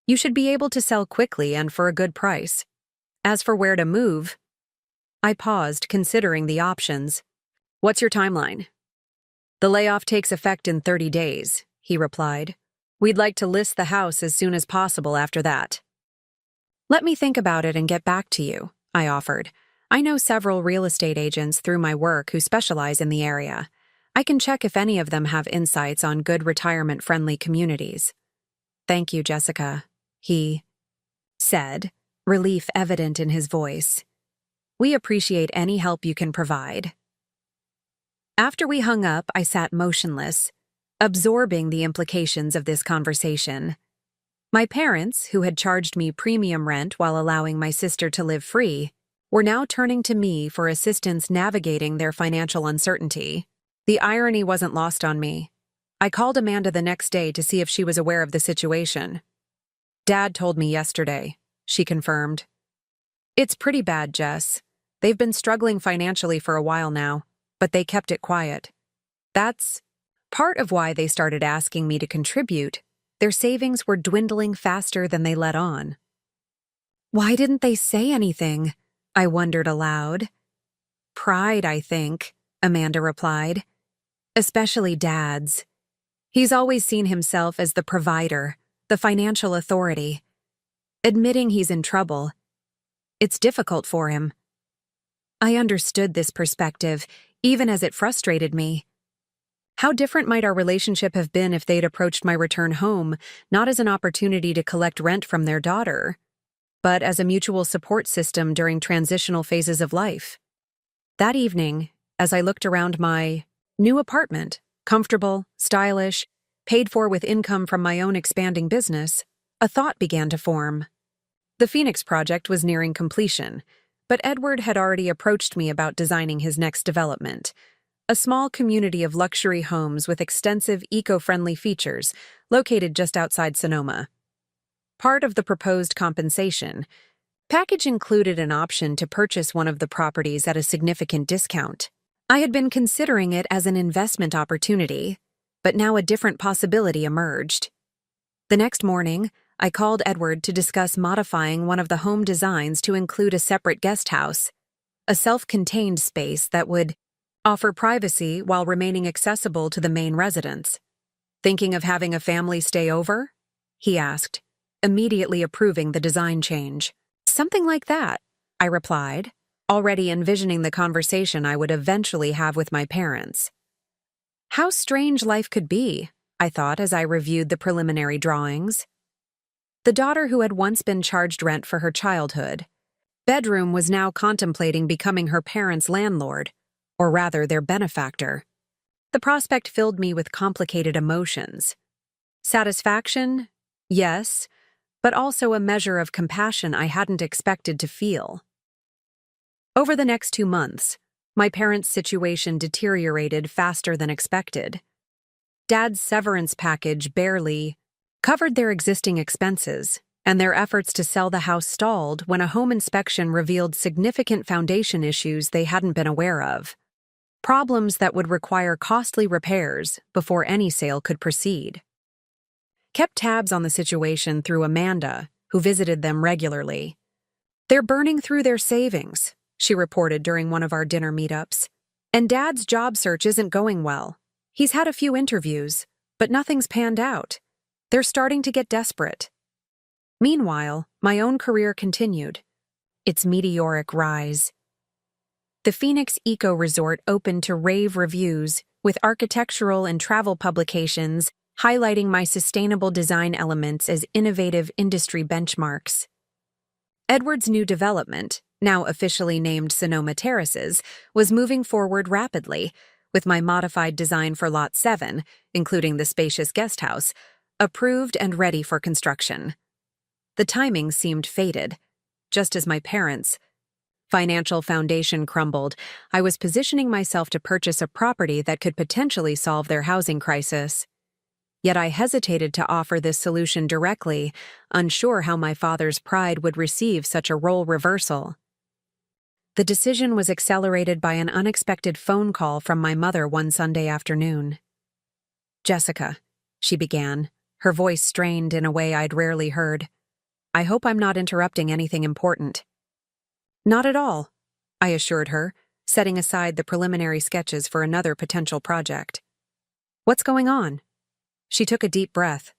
You should be able to sell quickly and for a good price. As for where to move..." I paused, considering the options. "What's your timeline?" "The layoff takes effect in 30 days, he replied. "We'd like to list the house as soon as possible after that." "Let me think about it and get back to you," I offered. "I know several real estate agents through my work who specialize in the area. I can check if any of them have insights on good retirement-friendly communities." "Thank you, Jessica," he said, relief evident in his voice. "We appreciate any help you can provide." After we hung up, I sat motionless, absorbing the implications of this conversation. My parents, who had charged me premium rent while allowing my sister to live free, were now turning to me for assistance navigating their financial uncertainty. The irony wasn't lost on me. I called Amanda the next day to see if she was aware of the situation. "Dad told me yesterday," she confirmed. "It's pretty bad, Jess. They've been struggling financially for a while now, but they kept it quiet. That's part of why they started asking me to contribute. Their savings were dwindling faster than they let on." "Why didn't they say anything?" I wondered aloud. "Pride, I think," Amanda replied. "Especially Dad's. He's always seen himself as the provider, the financial authority. Admitting he's in trouble, it's difficult for him." I understood this perspective, even as it frustrated me. How different might our relationship have been if they'd approached my return home not as an opportunity to collect rent from their daughter, but as a mutual support system during transitional phases of life. That evening, as I looked around my new apartment, comfortable, stylish, paid for with income from my own expanding business, a thought began to form. The Phoenix project was nearing completion, but Edward had already approached me about designing his next development, a small community of luxury homes with extensive eco-friendly features located just outside Sonoma. Part of the proposed compensation package included an option to purchase one of the properties at a significant discount. I had been considering it as an investment opportunity, but now a different possibility emerged. The next morning, I called Edward to discuss modifying one of the home designs to include a separate guest house, a self-contained space that would offer privacy while remaining accessible to the main residence. "Thinking of having a family stay over?" he asked, immediately approving the design change. "Something like that," I replied, already envisioning the conversation I would eventually have with my parents. How strange life could be, I thought as I reviewed the preliminary drawings. The daughter who had once been charged rent for her childhood bedroom was now contemplating becoming her parents' landlord, or rather their benefactor. The prospect filled me with complicated emotions. Satisfaction? Yes, but also a measure of compassion I hadn't expected to feel. Over the next 2 months, my parents' situation deteriorated faster than expected. Dad's severance package barely covered their existing expenses, and their efforts to sell the house stalled when a home inspection revealed significant foundation issues they hadn't been aware of. Problems that would require costly repairs before any sale could proceed. Kept tabs on the situation through Amanda, who visited them regularly. "They're burning through their savings," she reported during one of our dinner meetups. "And Dad's job search isn't going well. He's had a few interviews, but nothing's panned out. They're starting to get desperate." Meanwhile, my own career continued its meteoric rise. The Phoenix Eco Resort opened to rave reviews, with architectural and travel publications highlighting my sustainable design elements as innovative industry benchmarks. Edward's new development, now officially named Sonoma Terraces, was moving forward rapidly, with my modified design for Lot 7, including the spacious guest house, approved and ready for construction. The timing seemed fated, just as my parents' financial foundation crumbled. I was positioning myself to purchase a property that could potentially solve their housing crisis. Yet I hesitated to offer this solution directly, unsure how my father's pride would receive such a role reversal. The decision was accelerated by an unexpected phone call from my mother one Sunday afternoon. "Jessica," she began, her voice strained in a way I'd rarely heard. "I hope I'm not interrupting anything important." "Not at all," I assured her, setting aside the preliminary sketches for another potential project. "What's going on?" She took a deep breath.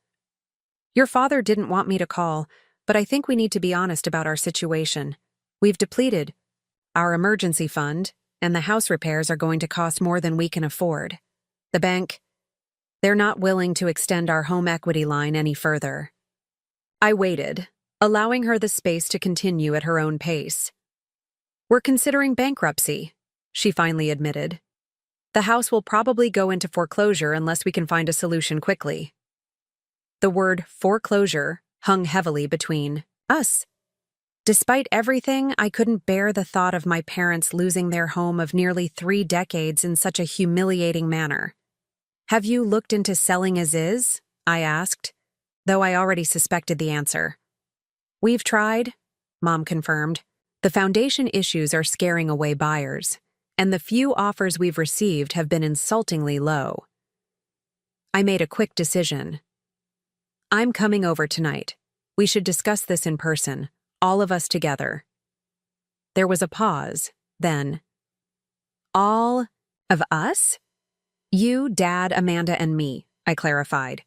"Your father didn't want me to call, but I think we need to be honest about our situation. We've depleted our emergency fund, and the house repairs are going to cost more than we can afford. The bank, they're not willing to extend our home equity line any further." I waited, allowing her the space to continue at her own pace. "We're considering bankruptcy," she finally admitted. "The house will probably go into foreclosure unless we can find a solution quickly." The word foreclosure hung heavily between us. Despite everything, I couldn't bear the thought of my parents losing their home of nearly 3 decades in such a humiliating manner. "Have you looked into selling as is?" I asked, though I already suspected the answer. "We've tried," Mom confirmed. "The foundation issues are scaring away buyers, and the few offers we've received have been insultingly low." I made a quick decision. "I'm coming over tonight. We should discuss this in person, all of us together." There was a pause, then, "All of us?" "You, Dad, Amanda, and me," I clarified.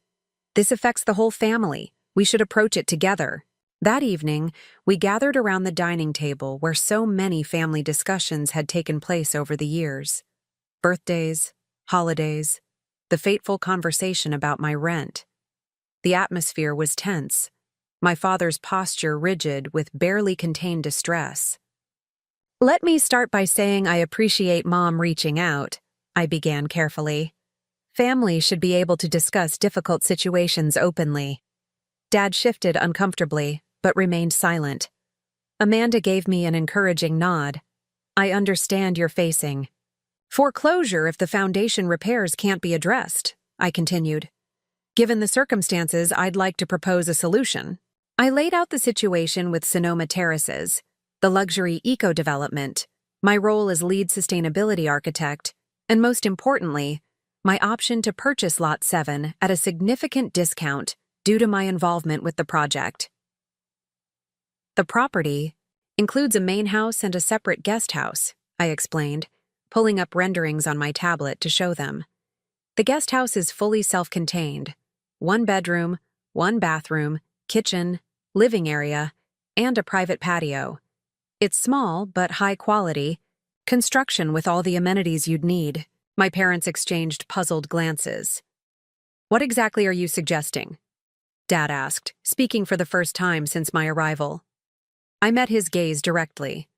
"This affects the whole family. We should approach it together." That evening, we gathered around the dining table where so many family discussions had taken place over the years. Birthdays, holidays, the fateful conversation about my rent. The atmosphere was tense, my father's posture rigid with barely contained distress. "Let me start by saying I appreciate Mom reaching out," I began carefully. "Family should be able to discuss difficult situations openly." Dad shifted uncomfortably, but remained silent. Amanda gave me an encouraging nod. "I understand you're facing foreclosure if the foundation repairs can't be addressed," I continued. "Given the circumstances, I'd like to propose a solution." I laid out the situation with Sonoma Terraces, the luxury eco-development, my role as lead sustainability architect, and most importantly, my option to purchase Lot 7 at a significant discount due to my involvement with the project. The property includes a main house and a separate guest house, I explained, pulling up renderings on my tablet to show them. The guest house is fully self-contained: 1 bedroom, 1 bathroom, kitchen, living area, and a private patio. It's small but high quality, construction with all the amenities you'd need. My parents exchanged puzzled glances. "What exactly are you suggesting?" Dad asked, speaking for the first time since my arrival. I met his gaze directly.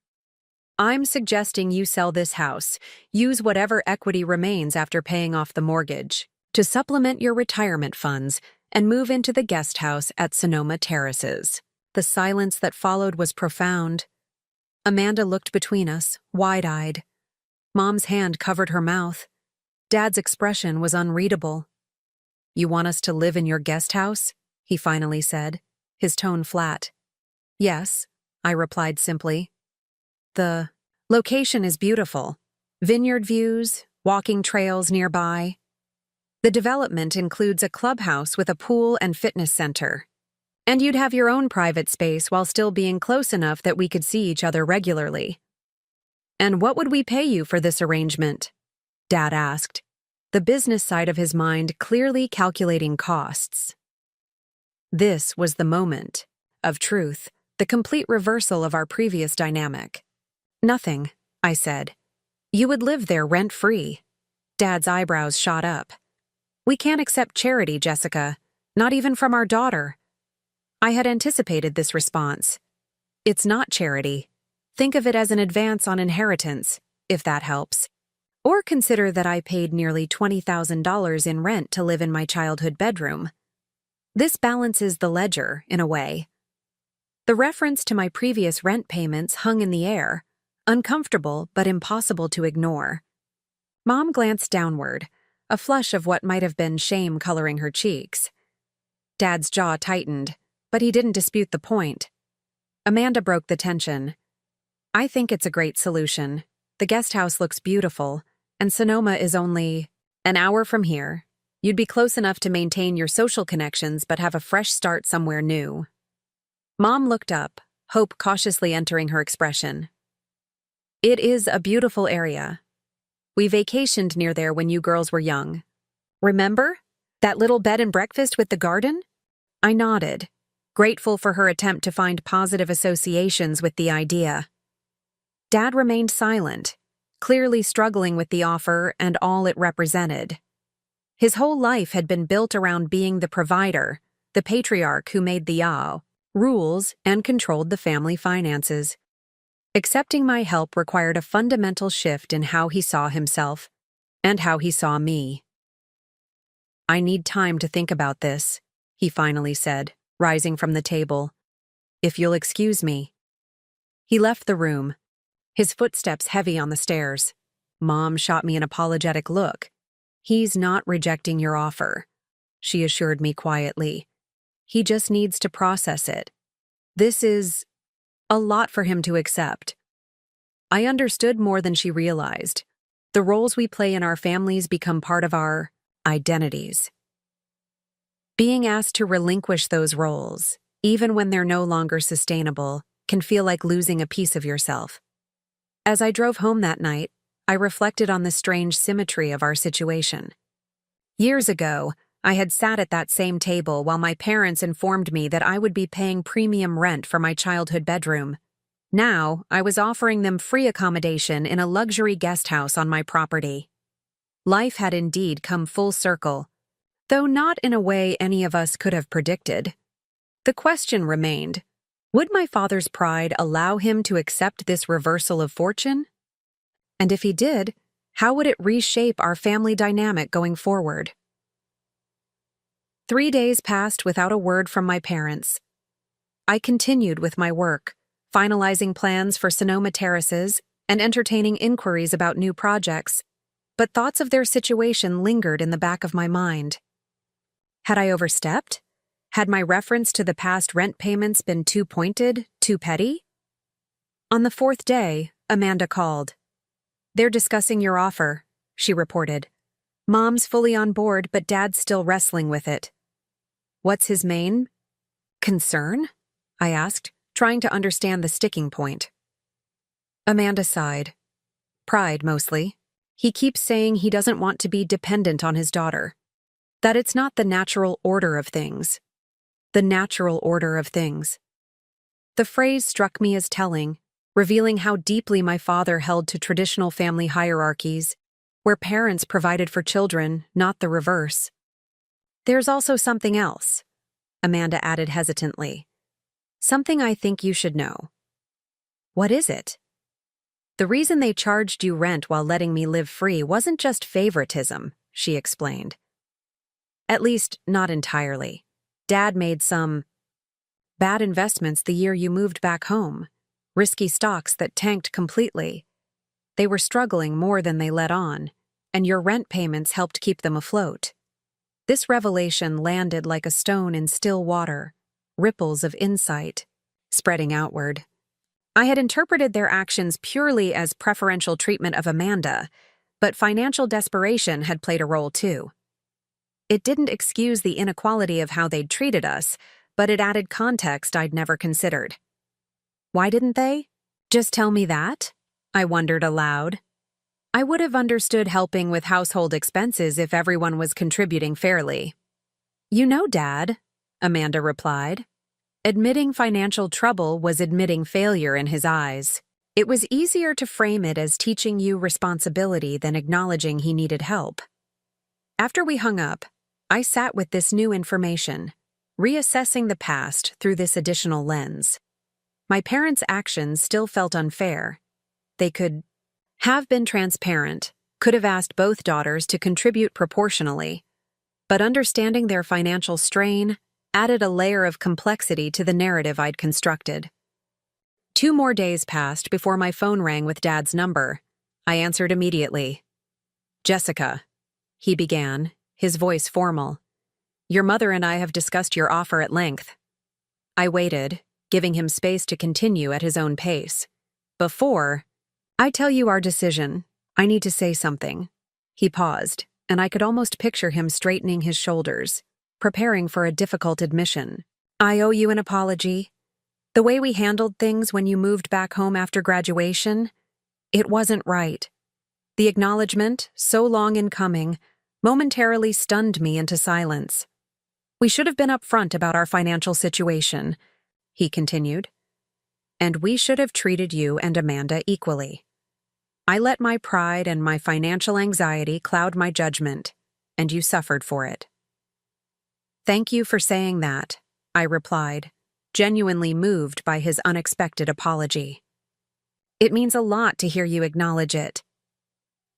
"I'm suggesting you sell this house, use whatever equity remains after paying off the mortgage, to supplement your retirement funds, and move into the guest house at Sonoma Terraces." The silence that followed was profound. Amanda looked between us, wide-eyed. Mom's hand covered her mouth. Dad's expression was unreadable. "You want us to live in your guest house?" he finally said, his tone flat. "Yes," I replied simply. "The location is beautiful. Vineyard views, walking trails nearby. The development includes a clubhouse with a pool and fitness center. And you'd have your own private space while still being close enough that we could see each other regularly." "And what would we pay you for this arrangement?" Dad asked, the business side of his mind clearly calculating costs. This was the moment of truth, the complete reversal of our previous dynamic. "Nothing," I said. "You would live there rent-free." Dad's eyebrows shot up. "We can't accept charity, Jessica, not even from our daughter." I had anticipated this response. "It's not charity. Think of it as an advance on inheritance, if that helps. Or consider that I paid nearly $20,000 in rent to live in my childhood bedroom. This balances the ledger, in a way." The reference to my previous rent payments hung in the air, uncomfortable but impossible to ignore. Mom glanced downward, a flush of what might have been shame coloring her cheeks. Dad's jaw tightened, but he didn't dispute the point. Amanda broke the tension. "I think it's a great solution. The guest house looks beautiful, and Sonoma is only an hour from here. You'd be close enough to maintain your social connections but have a fresh start somewhere new." Mom looked up, hope cautiously entering her expression. "It is a beautiful area. We vacationed near there when you girls were young. Remember? That little bed and breakfast with the garden?" I nodded, grateful for her attempt to find positive associations with the idea. Dad remained silent, clearly struggling with the offer and all it represented. His whole life had been built around being the provider, the patriarch who made the rules and controlled the family finances. Accepting my help required a fundamental shift in how he saw himself and how he saw me. "I need time to think about this," he finally said, rising from the table. "If you'll excuse me." He left the room, his footsteps heavy on the stairs. Mom shot me an apologetic look. "He's not rejecting your offer," she assured me quietly. "He just needs to process it. This is a lot for him to accept." I understood more than she realized. The roles we play in our families become part of our identities. Being asked to relinquish those roles, even when they're no longer sustainable, can feel like losing a piece of yourself. As I drove home that night, I reflected on the strange symmetry of our situation. Years ago, I had sat at that same table while my parents informed me that I would be paying premium rent for my childhood bedroom. Now, I was offering them free accommodation in a luxury guest house on my property. Life had indeed come full circle, though not in a way any of us could have predicted. The question remained, would my father's pride allow him to accept this reversal of fortune? And if he did, how would it reshape our family dynamic going forward? 3 days passed without a word from my parents. I continued with my work, finalizing plans for Sonoma Terraces and entertaining inquiries about new projects, but thoughts of their situation lingered in the back of my mind. Had I overstepped? Had my reference to the past rent payments been too pointed, too petty? On the 4th day, Amanda called. "They're discussing your offer," she reported. "Mom's fully on board, but Dad's still wrestling with it." "What's his main concern?" I asked, trying to understand the sticking point. Amanda sighed. "Pride, mostly. He keeps saying he doesn't want to be dependent on his daughter. That it's not the natural order of things. The natural order of things." The phrase struck me as telling, revealing how deeply my father held to traditional family hierarchies, where parents provided for children, not the reverse. "There's also something else," Amanda added hesitantly. "Something I think you should know." "What is it?" "The reason they charged you rent while letting me live free wasn't just favoritism," she explained. "At least, not entirely. Dad made some bad investments the year you moved back home, risky stocks that tanked completely. They were struggling more than they let on, and your rent payments helped keep them afloat." This revelation landed like a stone in still water, ripples of insight, spreading outward. I had interpreted their actions purely as preferential treatment of Amanda, but financial desperation had played a role too. It didn't excuse the inequality of how they'd treated us, but it added context I'd never considered. Why didn't they just tell me that? I wondered aloud. I would have understood helping with household expenses if everyone was contributing fairly. "You know, Dad," Amanda replied. Admitting financial trouble was admitting failure in his eyes. It was easier to frame it as teaching you responsibility than acknowledging he needed help. After we hung up, I sat with this new information, reassessing the past through this additional lens. My parents' actions still felt unfair. They could have been transparent, could have asked both daughters to contribute proportionally, but understanding their financial strain added a layer of complexity to the narrative I'd constructed. 2 more days passed before my phone rang with Dad's number. I answered immediately. "Jessica," he began, his voice formal. "Your mother and I have discussed your offer at length." I waited, giving him space to continue at his own pace. "Before I tell you our decision, I need to say something." He paused, and I could almost picture him straightening his shoulders, preparing for a difficult admission. "I owe you an apology. The way we handled things when you moved back home after graduation, it wasn't right." The acknowledgement, so long in coming, momentarily stunned me into silence. "We should have been upfront about our financial situation," he continued. "And we should have treated you and Amanda equally. I let my pride and my financial anxiety cloud my judgment, and you suffered for it." "Thank you for saying that," I replied, genuinely moved by his unexpected apology. "It means a lot to hear you acknowledge it."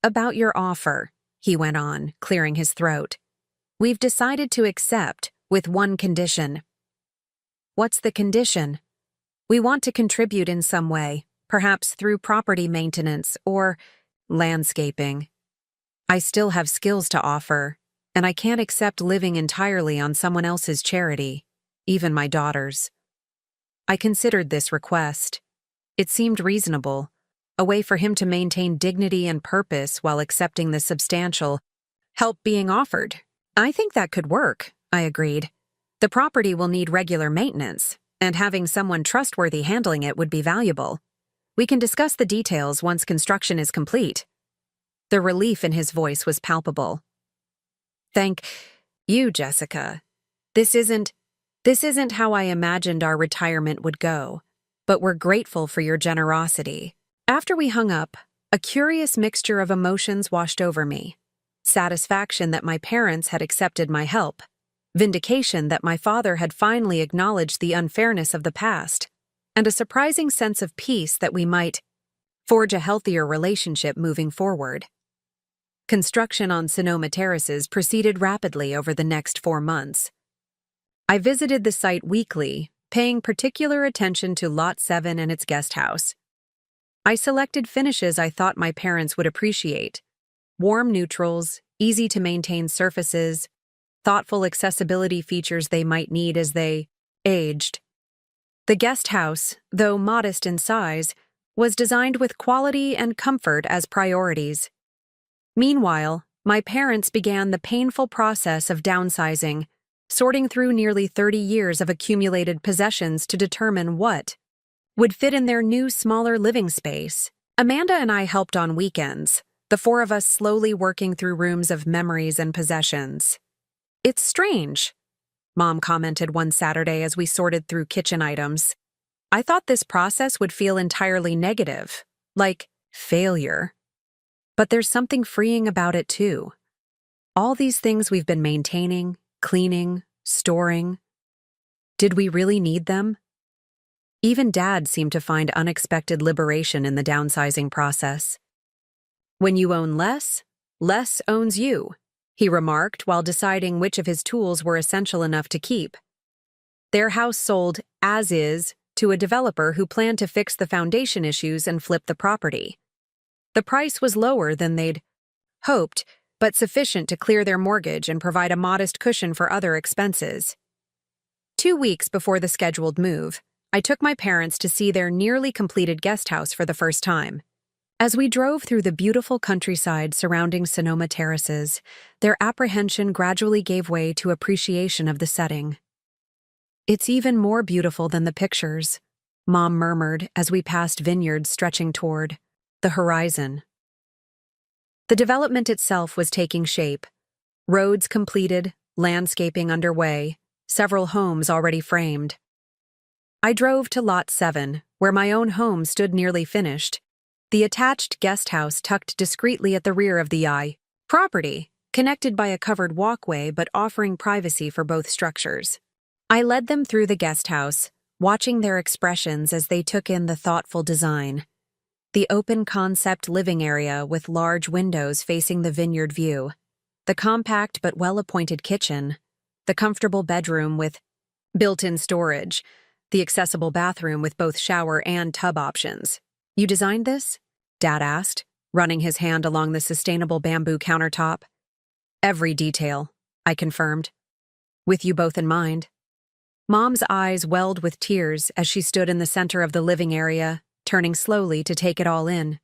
"About your offer," he went on, clearing his throat. "We've decided to accept, with one condition." "What's the condition?" "We want to contribute in some way, perhaps through property maintenance or landscaping. I still have skills to offer, and I can't accept living entirely on someone else's charity, even my daughter's." I considered this request. It seemed reasonable, a way for him to maintain dignity and purpose while accepting the substantial help being offered. "I think that could work," I agreed. "The property will need regular maintenance, and having someone trustworthy handling it would be valuable. We can discuss the details once construction is complete." The relief in his voice was palpable. "Thank you, Jessica. This isn't how I imagined our retirement would go, but we're grateful for your generosity." After we hung up, a curious mixture of emotions washed over me. satisfaction that my parents had accepted my help, vindication that my father had finally acknowledged the unfairness of the past, and a surprising sense of peace that we might forge a healthier relationship moving forward. Construction on Sonoma Terraces proceeded rapidly over the next 4 months. I visited the site weekly, paying particular attention to Lot 7 and its guest house. I selected finishes I thought my parents would appreciate: warm neutrals, easy-to-maintain surfaces, thoughtful accessibility features they might need as they aged. The guest house, though modest in size, was designed with quality and comfort as priorities. Meanwhile, my parents began the painful process of downsizing, sorting through nearly 30 years of accumulated possessions to determine what would fit in their new, smaller living space. Amanda and I helped on weekends, the 4 of us slowly working through rooms of memories and possessions. "It's strange," Mom commented one Saturday as we sorted through kitchen items. "I thought this process would feel entirely negative, like failure. But there's something freeing about it too. All these things we've been maintaining, cleaning, storing. Did we really need them?" Even Dad seemed to find unexpected liberation in the downsizing process. "When you own less, less owns you," he remarked while deciding which of his tools were essential enough to keep. Their house sold as is to a developer who planned to fix the foundation issues and flip the property. The price was lower than they'd hoped, but sufficient to clear their mortgage and provide a modest cushion for other expenses. 2 weeks before the scheduled move, I took my parents to see their nearly completed guest house for the first time. As we drove through the beautiful countryside surrounding Sonoma Terraces, their apprehension gradually gave way to appreciation of the setting. "It's even more beautiful than the pictures," Mom murmured as we passed vineyards stretching toward the horizon. The development itself was taking shape. Roads completed, landscaping underway, several homes already framed. I drove to Lot 7, where my own home stood nearly finished, the attached guest house tucked discreetly at the rear of the property, connected by a covered walkway but offering privacy for both structures. I led them through the guest house, watching their expressions as they took in the thoughtful design. The open-concept living area with large windows facing the vineyard view, the compact but well-appointed kitchen, the comfortable bedroom with built-in storage, the accessible bathroom with both shower and tub options. "You designed this?" Dad asked, running his hand along the sustainable bamboo countertop. "Every detail," I confirmed. "With you both in mind." Mom's eyes welled with tears as she stood in the center of the living area, turning slowly to take it all in.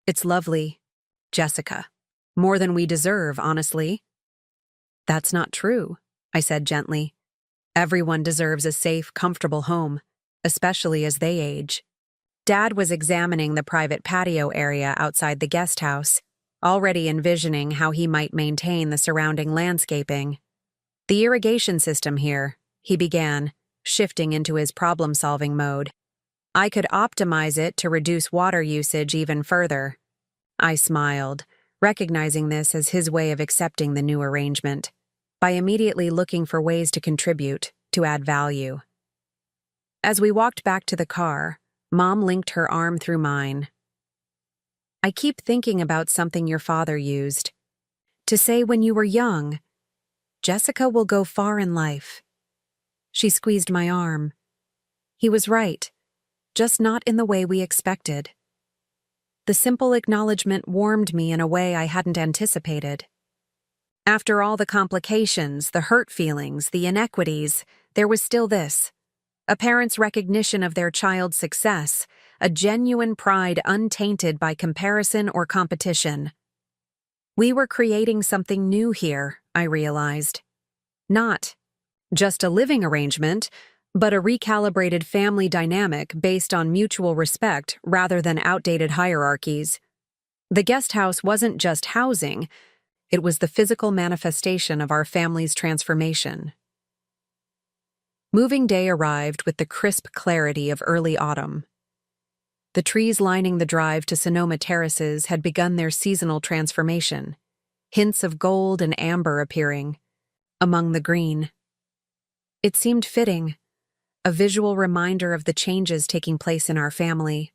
"It's lovely, Jessica. More than we deserve, honestly." "That's not true," I said gently. "Everyone deserves a safe, comfortable home, especially as they age." Dad was examining the private patio area outside the guest house, already envisioning how he might maintain the surrounding landscaping. "The irrigation system here," he began, shifting into his problem-solving mode. "I could optimize it to reduce water usage even further." I smiled, recognizing this as his way of accepting the new arrangement, by immediately looking for ways to contribute, to add value. As we walked back to the car, Mom linked her arm through mine. "I keep thinking about something your father used to say when you were young, 'Jessica will go far in life.'" She squeezed my arm. "He was right, just not in the way we expected." The simple acknowledgement warmed me in a way I hadn't anticipated. After all the complications, the hurt feelings, the inequities, there was still this: a parent's recognition of their child's success, a genuine pride untainted by comparison or competition. We were creating something new here, I realized. Not just a living arrangement, but a recalibrated family dynamic based on mutual respect rather than outdated hierarchies. The guest house wasn't just housing, it was the physical manifestation of our family's transformation. Moving day arrived with the crisp clarity of early autumn. The trees lining the drive to Sonoma Terraces had begun their seasonal transformation, hints of gold and amber appearing among the green. It seemed fitting, a visual reminder of the changes taking place in our family.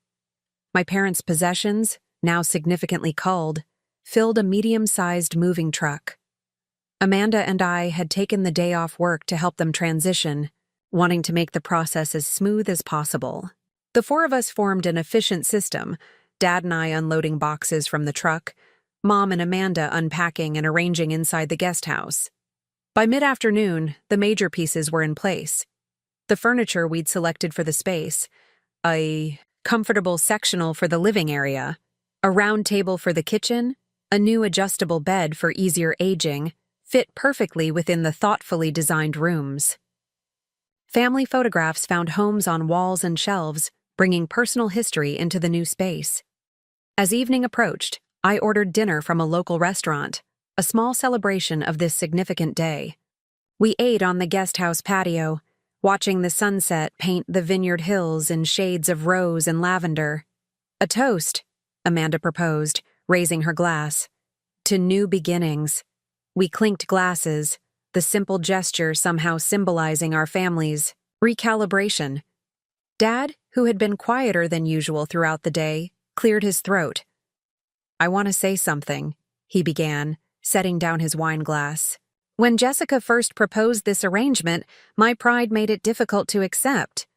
My parents' possessions, now significantly culled, filled a medium-sized moving truck. Amanda and I had taken the day off work to help them transition, wanting to make the process as smooth as possible. The four of us formed an efficient system, Dad and I unloading boxes from the truck, Mom and Amanda unpacking and arranging inside the guest house. By mid-afternoon, the major pieces were in place. The furniture we'd selected for the space, a comfortable sectional for the living area, a round table for the kitchen, a new adjustable bed for easier aging, fit perfectly within the thoughtfully designed rooms. Family photographs found homes on walls and shelves, bringing personal history into the new space. As evening approached, I ordered dinner from a local restaurant, a small celebration of this significant day. We ate on the guest house patio, watching the sunset paint the vineyard hills in shades of rose and lavender. A toast, Amanda proposed, raising her glass. To new beginnings. We clinked glasses, the simple gesture somehow symbolizing our family's recalibration. Dad, who had been quieter than usual throughout the day, cleared his throat. "I want to say something," he began, setting down his wine glass. "When Jessica first proposed this arrangement, my pride made it difficult to accept.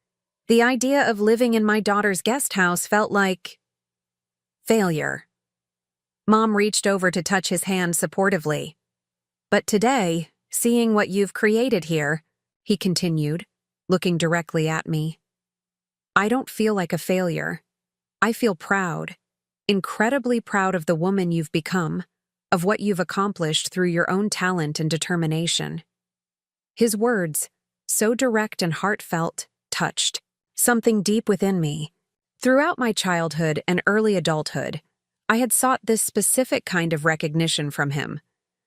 The idea of living in my daughter's guest house felt like failure." Mom reached over to touch his hand supportively. "But today, seeing what you've created here," he continued, looking directly at me, "I don't feel like a failure. I feel proud, incredibly proud of the woman you've become, of what you've accomplished through your own talent and determination." His words, so direct and heartfelt, touched something deep within me. Throughout my childhood and early adulthood, I had sought this specific kind of recognition from him,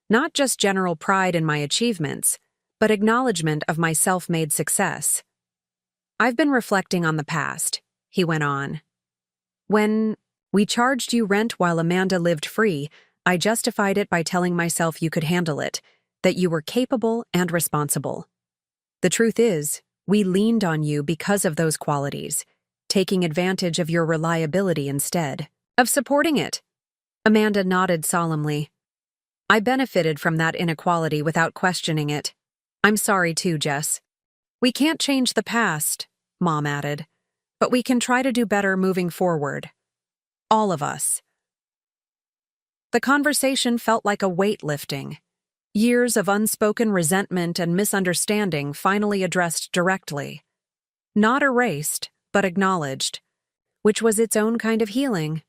not just general pride in my achievements, but acknowledgement of my self-made success. "I've been reflecting on the past," he went on. "When we charged you rent while Amanda lived free, I justified it by telling myself you could handle it, that you were capable and responsible. The truth is, we leaned on you because of those qualities, taking advantage of your reliability instead of supporting it." Amanda nodded solemnly. "I benefited from that inequality without questioning it. I'm sorry too, Jess." "We can't change the past," Mom added, "but we can try to do better moving forward. All of us." The conversation felt like a weight lifting. Years of unspoken resentment and misunderstanding finally addressed directly. Not erased, but acknowledged, which was its own kind of healing.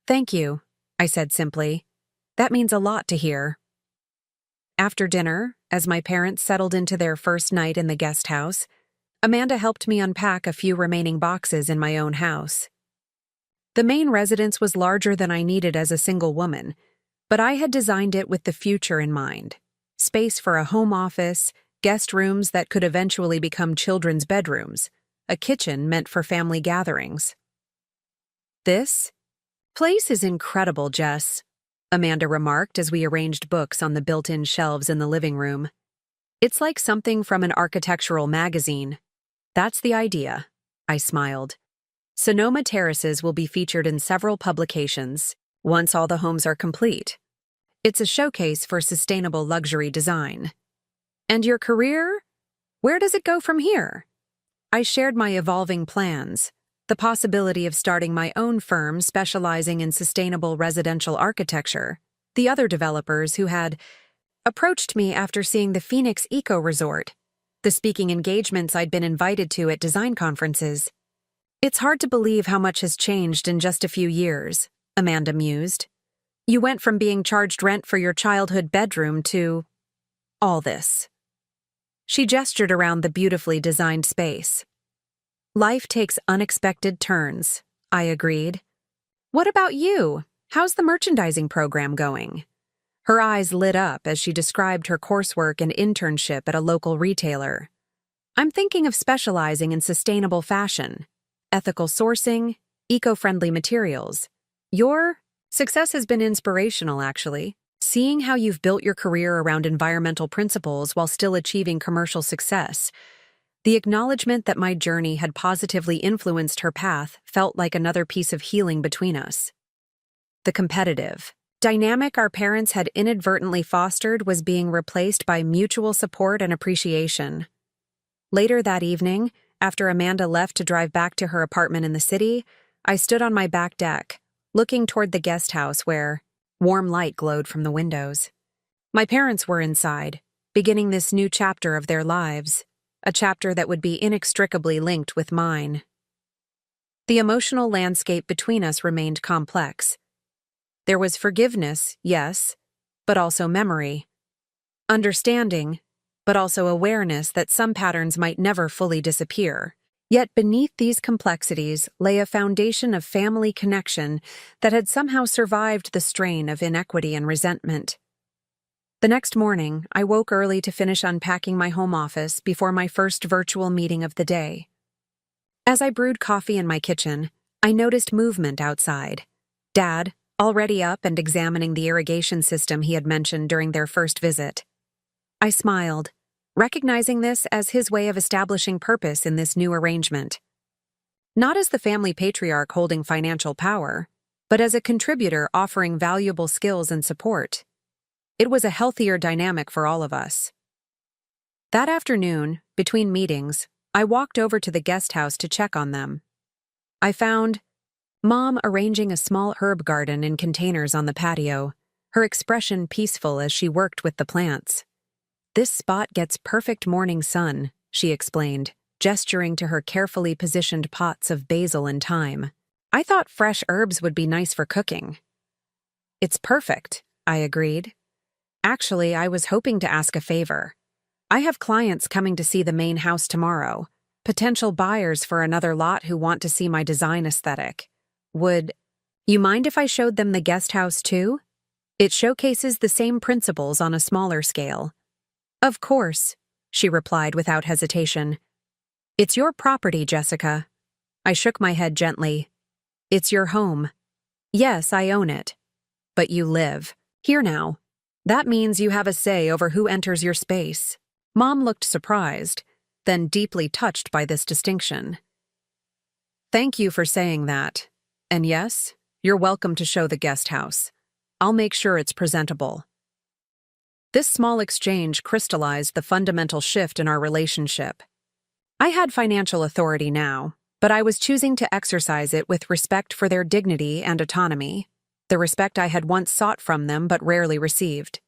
"Thank you," I said simply. "That means a lot to hear." After dinner, as my parents settled into their first night in the guest house, Amanda helped me unpack a few remaining boxes in my own house. The main residence was larger than I needed as a single woman, but I had designed it with the future in mind. Space for a home office, guest rooms that could eventually become children's bedrooms, a kitchen meant for family gatherings. "This place is incredible, Jess," Amanda remarked as we arranged books on the built-in shelves in the living room. "It's like something from an architectural magazine." "That's the idea," I smiled. "Sonoma Terraces will be featured in several publications once all the homes are complete. It's a showcase for sustainable luxury design." "And your career? Where does it go from here?" I shared my evolving plans, the possibility of starting my own firm specializing in sustainable residential architecture. The other developers who had approached me after seeing the Phoenix Eco Resort, the speaking engagements I'd been invited to at design conferences. "It's hard to believe how much has changed in just a few years," Amanda mused. "You went from being charged rent for your childhood bedroom to all this." She gestured around the beautifully designed space. "Life takes unexpected turns," I agreed. "What about you? How's the merchandising program going?" Her eyes lit up as she described her coursework and internship at a local retailer. "I'm thinking of specializing in sustainable fashion, ethical sourcing, eco-friendly materials. Your success has been inspirational, actually. Seeing how you've built your career around environmental principles while still achieving commercial success, the acknowledgement that my journey had positively influenced her path felt like another piece of healing between us. The competitive dynamic our parents had inadvertently fostered was being replaced by mutual support and appreciation. Later that evening, after Amanda left to drive back to her apartment in the city, I stood on my back deck, looking toward the guest house where warm light glowed from the windows. My parents were inside, beginning this new chapter of their lives, a chapter that would be inextricably linked with mine. The emotional landscape between us remained complex. There was forgiveness, yes, but also memory. Understanding, but also awareness that some patterns might never fully disappear. Yet beneath these complexities lay a foundation of family connection that had somehow survived the strain of inequity and resentment. The next morning, I woke early to finish unpacking my home office before my first virtual meeting of the day. As I brewed coffee in my kitchen, I noticed movement outside. Dad, already up and examining the irrigation system he had mentioned during their first visit. I smiled, recognizing this as his way of establishing purpose in this new arrangement. Not as the family patriarch holding financial power, but as a contributor offering valuable skills and support. It was a healthier dynamic for all of us. That afternoon, between meetings, I walked over to the guest house to check on them. I found Mom arranging a small herb garden in containers on the patio, her expression peaceful as she worked with the plants. "This spot gets perfect morning sun," she explained, gesturing to her carefully positioned pots of basil and thyme. "I thought fresh herbs would be nice for cooking." "It's perfect," I agreed. "Actually, I was hoping to ask a favor. I have clients coming to see the main house tomorrow, potential buyers for another lot who want to see my design aesthetic. Would you mind if I showed them the guest house too? It showcases the same principles on a smaller scale." "Of course," she replied without hesitation. "It's your property, Jessica." I shook my head gently. "It's your home. Yes, I own it. But you live here now. That means you have a say over who enters your space." Mom looked surprised, then deeply touched by this distinction. "Thank you for saying that. And yes, you're welcome to show the guest house. I'll make sure it's presentable." This small exchange crystallized the fundamental shift in our relationship. I had financial authority now, but I was choosing to exercise it with respect for their dignity and autonomy, the respect I had once sought from them but rarely received.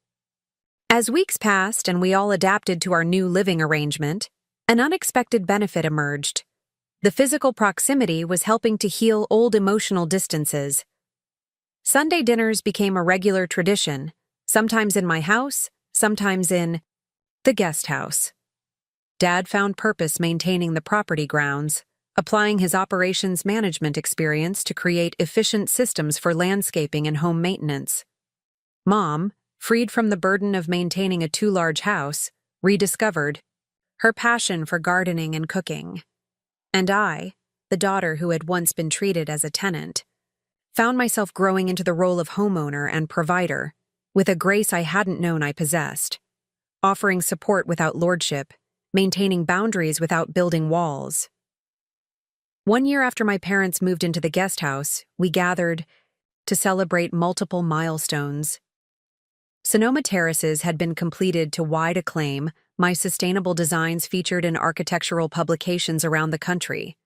As weeks passed and we all adapted to our new living arrangement, an unexpected benefit emerged. The physical proximity was helping to heal old emotional distances. Sunday dinners became a regular tradition, sometimes in my house, sometimes in the guest house. Dad found purpose maintaining the property grounds, applying his operations management experience to create efficient systems for landscaping and home maintenance. Mom, freed from the burden of maintaining a too large house, rediscovered her passion for gardening and cooking. And I, the daughter who had once been treated as a tenant, found myself growing into the role of homeowner and provider, with a grace I hadn't known I possessed, offering support without lordship, maintaining boundaries without building walls. 1 year after my parents moved into the guest house, we gathered to celebrate multiple milestones. Sonoma Terraces had been completed to wide acclaim, my sustainable designs featured in architectural publications around the country.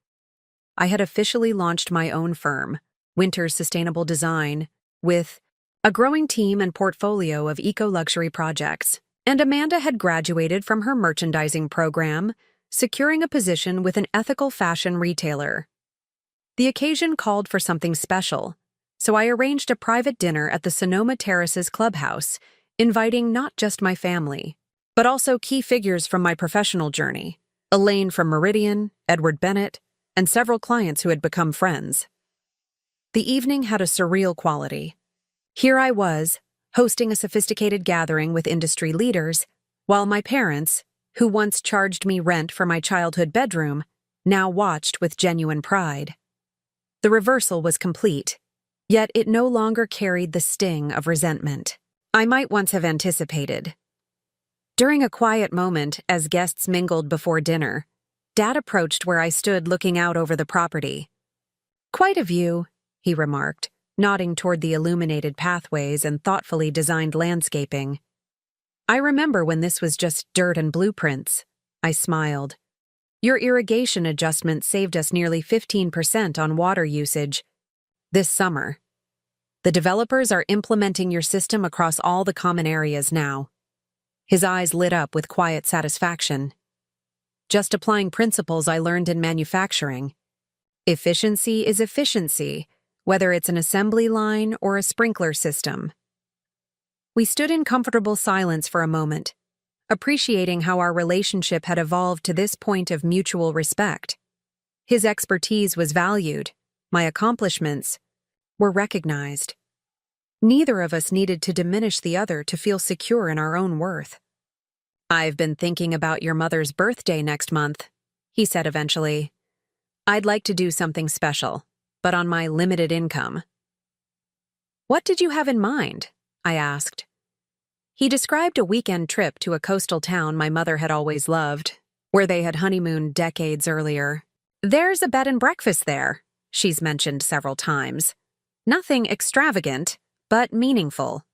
I had officially launched my own firm, Winter's Sustainable Design, with a growing team and portfolio of eco-luxury projects, and Amanda had graduated from her merchandising program, securing a position with an ethical fashion retailer. The occasion called for something special, so I arranged a private dinner at the Sonoma Terraces clubhouse, inviting not just my family, but also key figures from my professional journey, Elaine from Meridian, Edward Bennett, and several clients who had become friends. The evening had a surreal quality. Here I was, hosting a sophisticated gathering with industry leaders, while my parents, who once charged me rent for my childhood bedroom, now watched with genuine pride. The reversal was complete, yet it no longer carried the sting of resentment. I might once have anticipated. During a quiet moment, as guests mingled before dinner, Dad approached where I stood looking out over the property. "Quite a view," he remarked, nodding toward the illuminated pathways and thoughtfully designed landscaping. "I remember when this was just dirt and blueprints." I smiled. "Your irrigation adjustment saved us nearly 15% on water usage this summer. The developers are implementing your system across all the common areas now." His eyes lit up with quiet satisfaction. "Just applying principles I learned in manufacturing. Efficiency is efficiency, whether it's an assembly line or a sprinkler system." We stood in comfortable silence for a moment, appreciating how our relationship had evolved to this point of mutual respect. His expertise was valued, my accomplishments were recognized. Neither of us needed to diminish the other to feel secure in our own worth. "I've been thinking about your mother's birthday next month," he said eventually. "I'd like to do something special, but on my limited income." "What did you have in mind?" I asked. He described a weekend trip to a coastal town my mother had always loved, where they had honeymooned decades earlier. "There's a bed and breakfast there," she's mentioned several times. "Nothing extravagant, but meaningful."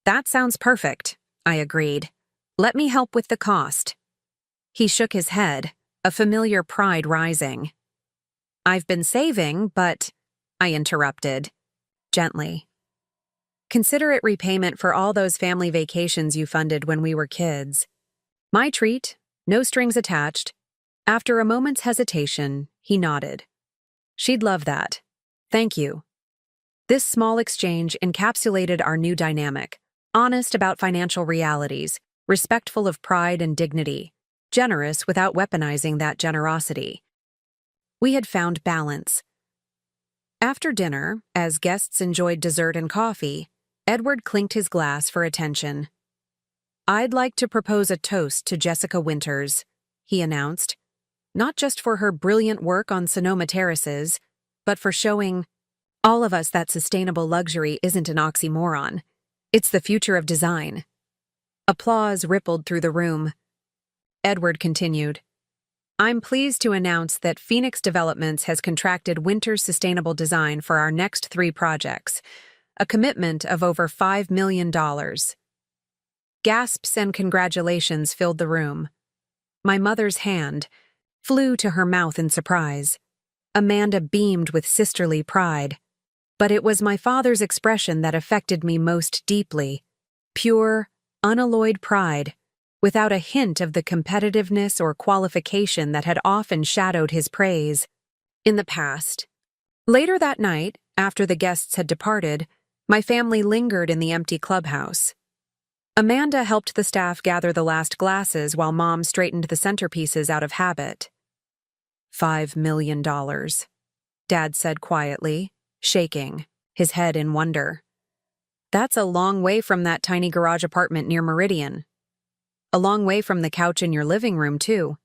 "That sounds perfect," I agreed. "Let me help with the cost." He shook his head, a familiar pride rising. "I've been saving, but—" I interrupted, gently. "Consider it repayment for all those family vacations you funded when we were kids. My treat, no strings attached." After a moment's hesitation, he nodded. "She'd love that. Thank you." This small exchange encapsulated our new dynamic, honest about financial realities, respectful of pride and dignity, generous without weaponizing that generosity. We had found balance. After dinner, as guests enjoyed dessert and coffee, Edward clinked his glass for attention. "I'd like to propose a toast to Jessica Winters," he announced, "not just for her brilliant work on Sonoma Terraces, but for showing all of us that sustainable luxury isn't an oxymoron. It's the future of design." Applause rippled through the room. Edward continued, "I'm pleased to announce that Phoenix Developments has contracted Winters Sustainable Design for our next 3 projects, a commitment of over $5 million. Gasps and congratulations filled the room. My mother's hand flew to her mouth in surprise. Amanda beamed with sisterly pride. But it was my father's expression that affected me most deeply. Pure, unalloyed pride, without a hint of the competitiveness or qualification that had often shadowed his praise in the past. Later that night, after the guests had departed, my family lingered in the empty clubhouse. Amanda helped the staff gather the last glasses while Mom straightened the centerpieces out of habit. $5 million, Dad said quietly, shaking, his head in wonder. "That's a long way from that tiny garage apartment near Meridian. A long way from the couch in your living room, too,"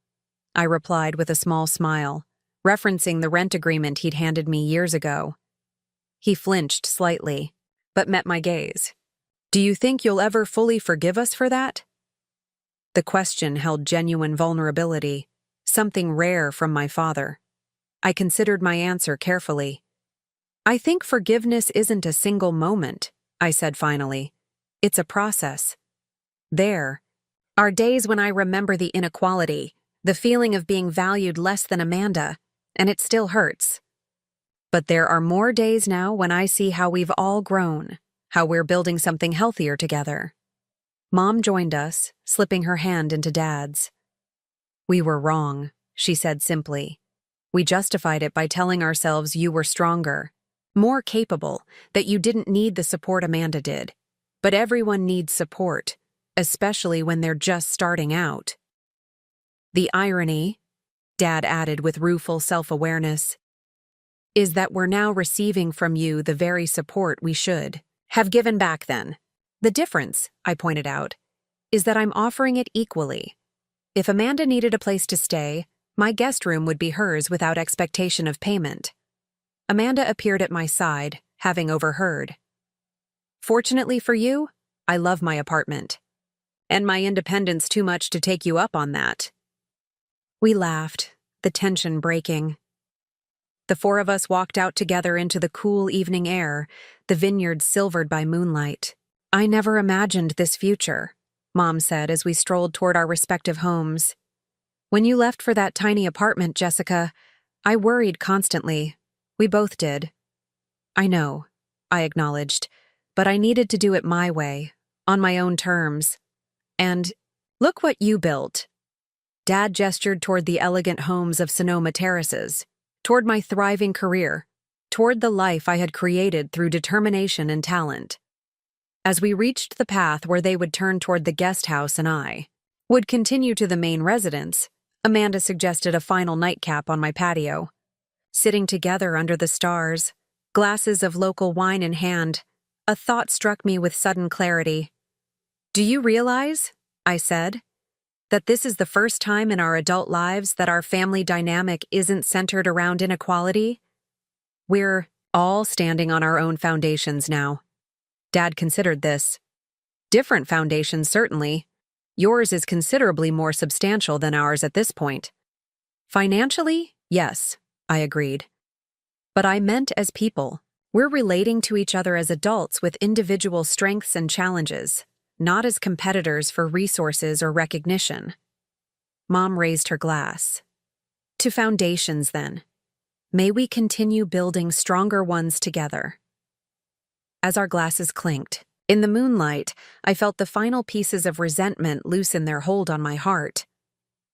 I replied with a small smile, referencing the rent agreement he'd handed me years ago. He flinched slightly, but met my gaze. "Do you think you'll ever fully forgive us for that?" The question held genuine vulnerability, something rare from my father. I considered my answer carefully. "I think forgiveness isn't a single moment," I said finally. "It's a process. There are days when I remember the inequality, the feeling of being valued less than Amanda, and it still hurts. But there are more days now when I see how we've all grown, how we're building something healthier together." Mom joined us, slipping her hand into Dad's. "We were wrong," she said simply. "We justified it by telling ourselves you were stronger, more capable, that you didn't need the support Amanda did. But everyone needs support, especially when they're just starting out." "The irony," Dad added with rueful self-awareness, "is that we're now receiving from you the very support we should have given back then. The difference," I pointed out, "is that I'm offering it equally. If Amanda needed a place to stay, my guest room would be hers without expectation of payment." Amanda appeared at my side, having overheard. "Fortunately for you, I love my apartment. And my independence too much to take you up on that." We laughed, the tension breaking. The four of us walked out together into the cool evening air, the vineyard silvered by moonlight. "I never imagined this future," Mom said as we strolled toward our respective homes. "When you left for that tiny apartment, Jessica, I worried constantly. We both did." "I know," I acknowledged, "but I needed to do it my way, on my own terms. And look what you built." Dad gestured toward the elegant homes of Sonoma Terraces, toward my thriving career, toward the life I had created through determination and talent. As we reached the path where they would turn toward the guest house and I would continue to the main residence, Amanda suggested a final nightcap on my patio. Sitting together under the stars, glasses of local wine in hand, a thought struck me with sudden clarity. "Do you realize," I said, "that this is the first time in our adult lives that our family dynamic isn't centered around inequality? We're all standing on our own foundations now." Dad considered this. "Different foundations, certainly. Yours is considerably more substantial than ours at this point." "Financially, yes," I agreed. "But I meant as people. We're relating to each other as adults with individual strengths and challenges, not as competitors for resources or recognition." Mom raised her glass. "To foundations, then. May we continue building stronger ones together." As our glasses clinked, in the moonlight, I felt the final pieces of resentment loosen their hold on my heart.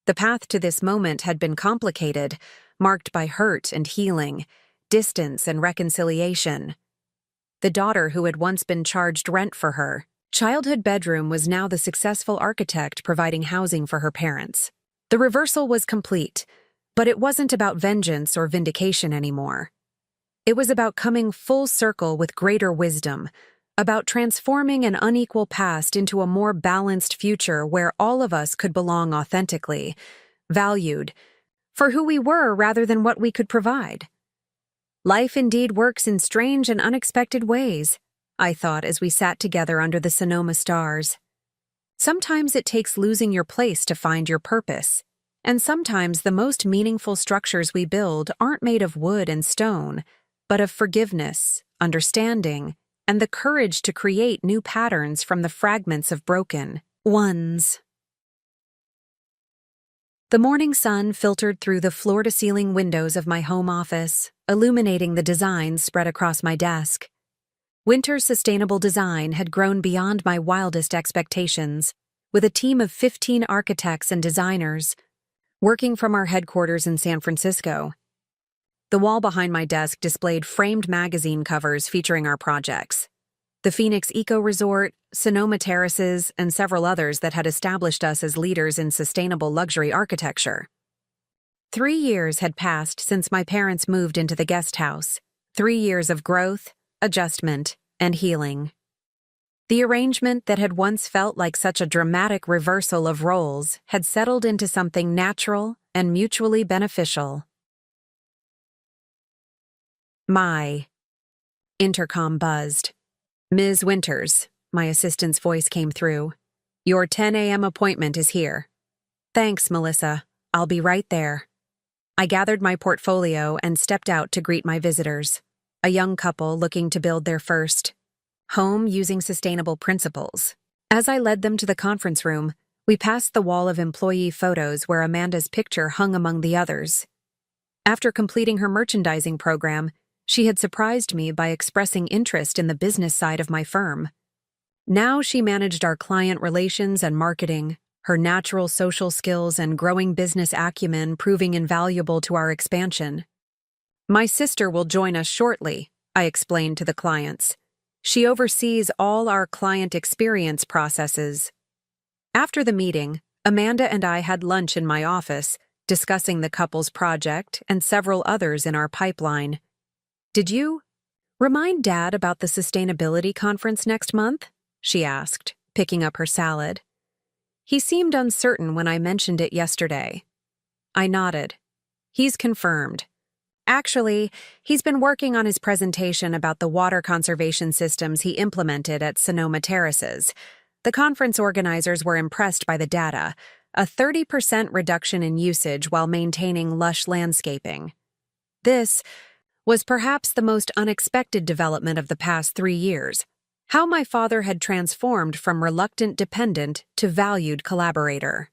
The path to this moment had been complicated, marked by hurt and healing, distance and reconciliation. The daughter who had once been charged rent for her childhood bedroom was now the successful architect providing housing for her parents. The reversal was complete, but it wasn't about vengeance or vindication anymore. It was about coming full circle with greater wisdom, about transforming an unequal past into a more balanced future where all of us could belong authentically, valued, for who we were rather than what we could provide. Life indeed works in strange and unexpected ways, I thought as we sat together under the Sonoma stars. Sometimes it takes losing your place to find your purpose, and sometimes the most meaningful structures we build aren't made of wood and stone, but of forgiveness, understanding, and the courage to create new patterns from the fragments of broken ones. The morning sun filtered through the floor-to-ceiling windows of my home office, illuminating the designs spread across my desk. Winter's sustainable design had grown beyond my wildest expectations, with a team of 15 architects and designers working from our headquarters in San Francisco. The wall behind my desk displayed framed magazine covers featuring our projects: the Phoenix Eco Resort, Sonoma Terraces, and several others that had established us as leaders in sustainable luxury architecture. 3 years had passed since my parents moved into the guest house. 3 years of growth, adjustment, and healing. The arrangement that had once felt like such a dramatic reversal of roles had settled into something natural and mutually beneficial. My intercom buzzed. "Ms. Winters," my assistant's voice came through. "Your 10 a.m. appointment is here." "Thanks, Melissa. I'll be right there." I gathered my portfolio and stepped out to greet my visitors, a young couple looking to build their first home using sustainable principles. As I led them to the conference room, we passed the wall of employee photos where Amanda's picture hung among the others. After completing her merchandising program, she had surprised me by expressing interest in the business side of my firm. Now she managed our client relations and marketing, her natural social skills and growing business acumen proving invaluable to our expansion. "My sister will join us shortly," I explained to the clients. "She oversees all our client experience processes." After the meeting, Amanda and I had lunch in my office, discussing the couple's project and several others in our pipeline. "Did you remind Dad about the sustainability conference next month?" she asked, picking up her salad. "He seemed uncertain when I mentioned it yesterday." I nodded. "He's confirmed. Actually, he's been working on his presentation about the water conservation systems he implemented at Sonoma Terraces. The conference organizers were impressed by the data, a 30% reduction in usage while maintaining lush landscaping. This was perhaps the most unexpected development of the past 3 years. How my father had transformed from reluctant dependent to valued collaborator.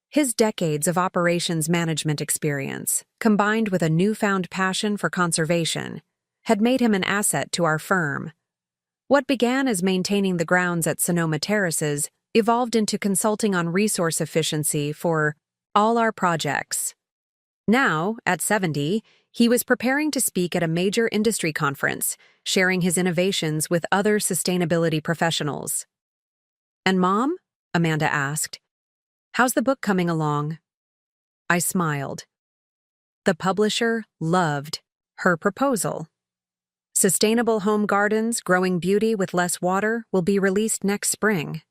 His decades of operations management experience, combined with a newfound passion for conservation, had made him an asset to our firm. What began as maintaining the grounds at Sonoma Terraces evolved into consulting on resource efficiency for all our projects. Now, at 70, he was preparing to speak at a major industry conference, sharing his innovations with other sustainability professionals. "And Mom?" Amanda asked. "How's the book coming along?" I smiled. The publisher loved her proposal. Sustainable Home Gardens, Growing Beauty with Less Water will be released next spring.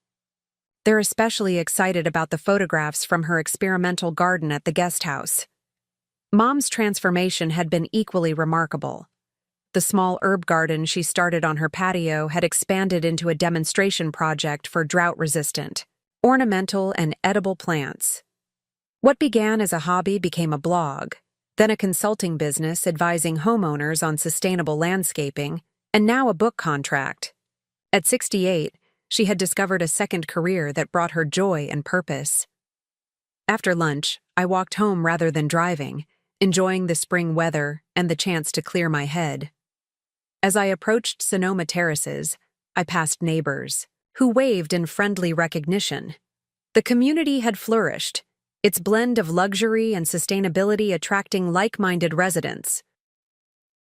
They're especially excited about the photographs from her experimental garden at the Guesthouse. Mom's transformation had been equally remarkable. The small herb garden she started on her patio had expanded into a demonstration project for drought-resistant, ornamental and edible plants. What began as a hobby became a blog, then a consulting business advising homeowners on sustainable landscaping, and now a book contract. At 68, she had discovered a second career that brought her joy and purpose. After lunch, I walked home rather than driving, enjoying the spring weather and the chance to clear my head. As I approached Sonoma Terraces, I passed neighbors, who waved in friendly recognition. The community had flourished, its blend of luxury and sustainability attracting like-minded residents.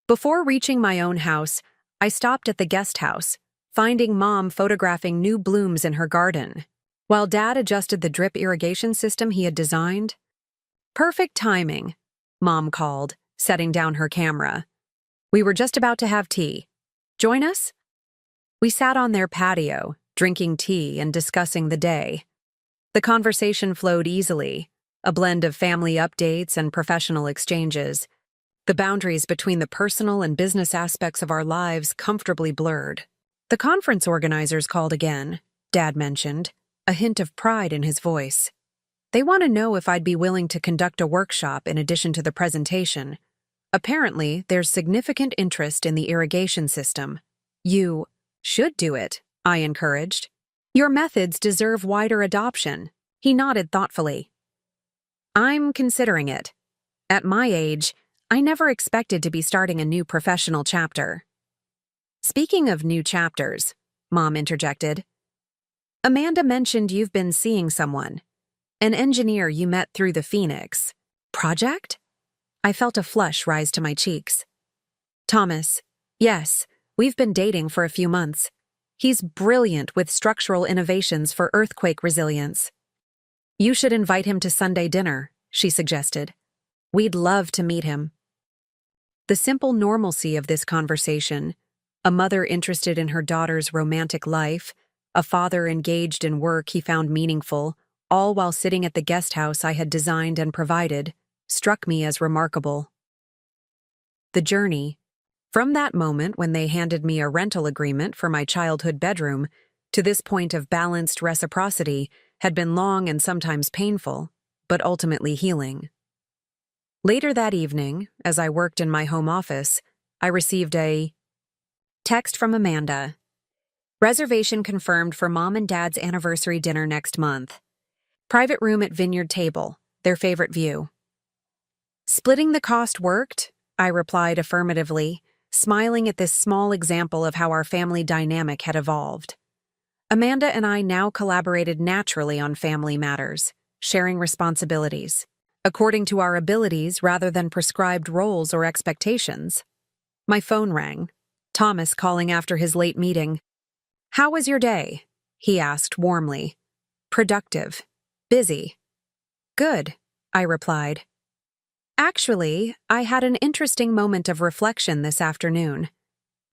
Before reaching my own house, I stopped at the Guesthouse, finding Mom photographing new blooms in her garden, while Dad adjusted the drip irrigation system he had designed. "Perfect timing," Mom called, setting down her camera. "We were just about to have tea. Join us?" We sat on their patio, drinking tea and discussing the day. The conversation flowed easily, a blend of family updates and professional exchanges. The boundaries between the personal and business aspects of our lives comfortably blurred. "The conference organizers called again," Dad mentioned, a hint of pride in his voice. "They want to know if I'd be willing to conduct a workshop in addition to the presentation. Apparently, there's significant interest in the irrigation system." "You should do it," I encouraged. "Your methods deserve wider adoption." He nodded thoughtfully. "I'm considering it. At my age, I never expected to be starting a new professional chapter." "Speaking of new chapters," Mom interjected, "Amanda mentioned you've been seeing someone. An engineer you met through the Phoenix project?" I felt a flush rise to my cheeks. "Thomas. Yes, we've been dating for a few months. He's brilliant with structural innovations for earthquake resilience." "You should invite him to Sunday dinner," she suggested. "We'd love to meet him." The simple normalcy of this conversation, a mother interested in her daughter's romantic life, a father engaged in work he found meaningful, all while sitting at the guest house I had designed and provided, struck me as remarkable. The journey, from that moment when they handed me a rental agreement for my childhood bedroom, to this point of balanced reciprocity, had been long and sometimes painful, but ultimately healing. Later that evening, as I worked in my home office, I received a text from Amanda. "Reservation confirmed for Mom and Dad's anniversary dinner next month. Private room at Vineyard Table, their favorite view." "Splitting the cost worked," I replied affirmatively, smiling at this small example of how our family dynamic had evolved. Amanda and I now collaborated naturally on family matters, sharing responsibilities, according to our abilities rather than prescribed roles or expectations. My phone rang, Thomas calling after his late meeting. "How was your day?" he asked warmly. "Productive. Busy." "Good," I replied. Actually, I had an interesting moment of reflection this afternoon.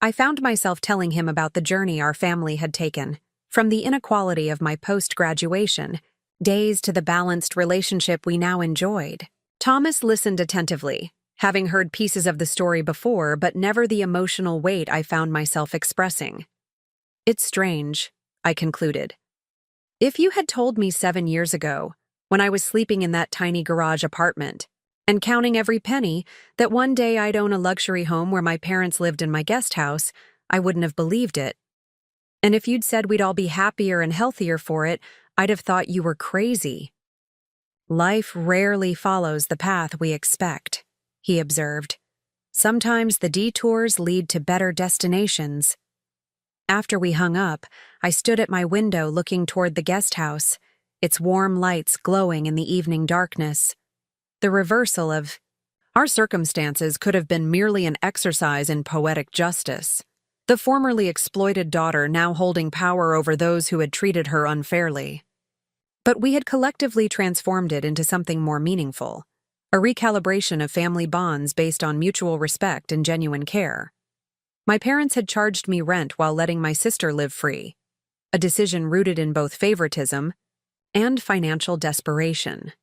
I found myself telling him about the journey our family had taken, from the inequality of my post-graduation days to the balanced relationship we now enjoyed. Thomas listened attentively, having heard pieces of the story before, but never the emotional weight I found myself expressing. It's strange, I concluded. If you had told me 7 years ago, when I was sleeping in that tiny garage apartment, and counting every penny, that one day I'd own a luxury home where my parents lived in my guest house, I wouldn't have believed it. And if you'd said we'd all be happier and healthier for it, I'd have thought you were crazy. Life rarely follows the path we expect, he observed. Sometimes the detours lead to better destinations. After we hung up, I stood at my window looking toward the guest house, its warm lights glowing in the evening darkness. The reversal of our circumstances could have been merely an exercise in poetic justice. The formerly exploited daughter now holding power over those who had treated her unfairly. But we had collectively transformed it into something more meaningful, a recalibration of family bonds based on mutual respect and genuine care. My parents had charged me rent while letting my sister live free, a decision rooted in both favoritism and financial desperation.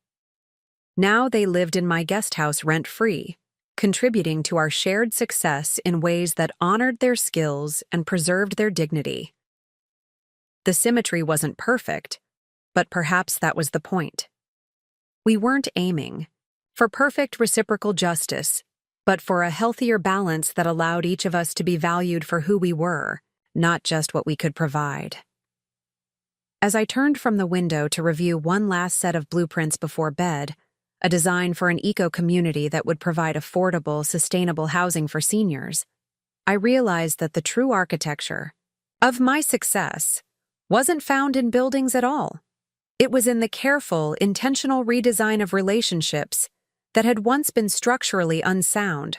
Now they lived in my guest house rent-free, contributing to our shared success in ways that honored their skills and preserved their dignity. The symmetry wasn't perfect, but perhaps that was the point. We weren't aiming for perfect reciprocal justice, but for a healthier balance that allowed each of us to be valued for who we were, not just what we could provide. As I turned from the window to review one last set of blueprints before bed, a design for an eco-community that would provide affordable, sustainable housing for seniors, I realized that the true architecture of my success wasn't found in buildings at all. It was in the careful, intentional redesign of relationships that had once been structurally unsound,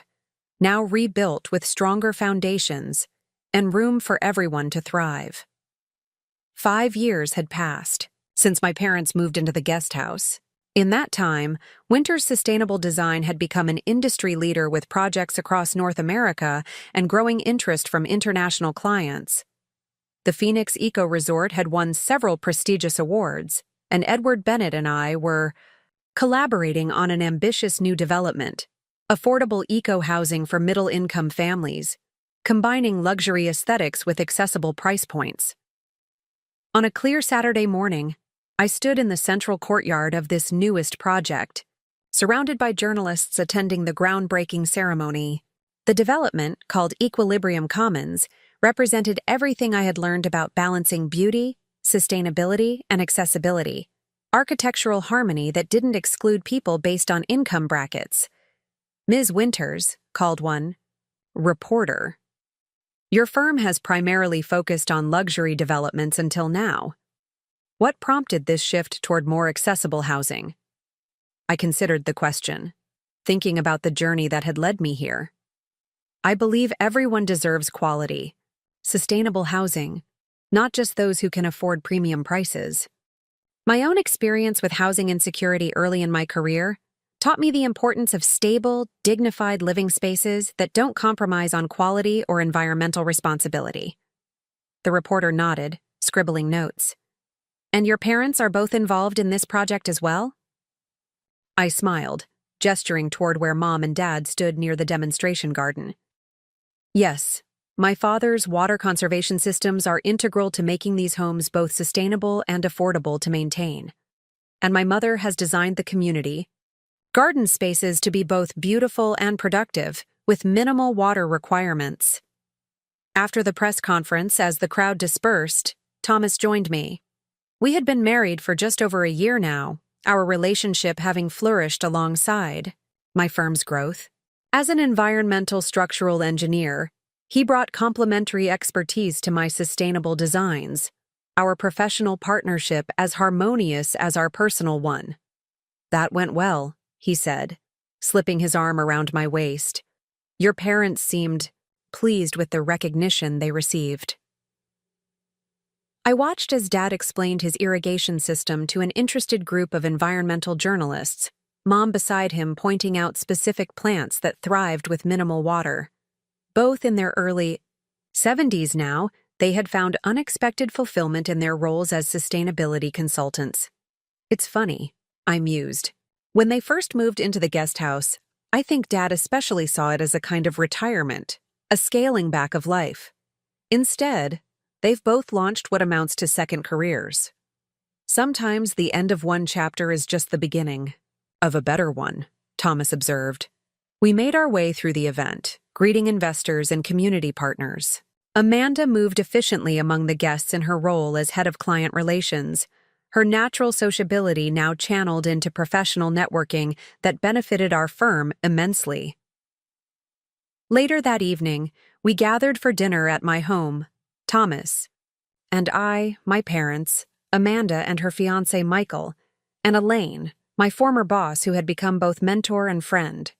now rebuilt with stronger foundations and room for everyone to thrive. 5 years had passed since my parents moved into the guest house. In that time, Winter's sustainable design had become an industry leader with projects across North America and growing interest from international clients. The Phoenix Eco Resort had won several prestigious awards, and Edward Bennett and I were collaborating on an ambitious new development, affordable eco-housing for middle-income families, combining luxury aesthetics with accessible price points. On a clear Saturday morning, I stood in the central courtyard of this newest project, surrounded by journalists attending the groundbreaking ceremony. The development, called Equilibrium Commons, represented everything I had learned about balancing beauty, sustainability, and accessibility. Architectural harmony that didn't exclude people based on income brackets. Ms. Winters called one reporter. Your firm has primarily focused on luxury developments until now. What prompted this shift toward more accessible housing? I considered the question, thinking about the journey that had led me here. I believe everyone deserves quality, sustainable housing, not just those who can afford premium prices. My own experience with housing insecurity early in my career taught me the importance of stable, dignified living spaces that don't compromise on quality or environmental responsibility. The reporter nodded, scribbling notes. And your parents are both involved in this project as well? I smiled, gesturing toward where Mom and Dad stood near the demonstration garden. Yes, my father's water conservation systems are integral to making these homes both sustainable and affordable to maintain. And my mother has designed the community garden spaces to be both beautiful and productive, with minimal water requirements. After the press conference, as the crowd dispersed, Thomas joined me. We had been married for just over a year now, our relationship having flourished alongside my firm's growth. As an environmental structural engineer, he brought complementary expertise to my sustainable designs, our professional partnership as harmonious as our personal one. That went well, he said, slipping his arm around my waist. Your parents seemed pleased with the recognition they received. I watched as Dad explained his irrigation system to an interested group of environmental journalists, Mom beside him pointing out specific plants that thrived with minimal water. Both in their early 70s now, they had found unexpected fulfillment in their roles as sustainability consultants. It's funny, I mused. When they first moved into the guest house, I think Dad especially saw it as a kind of retirement, a scaling back of life. Instead, they've both launched what amounts to second careers. Sometimes the end of one chapter is just the beginning of a better one, Thomas observed. We made our way through the event, greeting investors and community partners. Amanda moved efficiently among the guests in her role as head of client relations, her natural sociability now channeled into professional networking that benefited our firm immensely. Later that evening, we gathered for dinner at my home. Thomas and I, my parents, Amanda and her fiancé Michael, and Elaine, my former boss who had become both mentor and friend.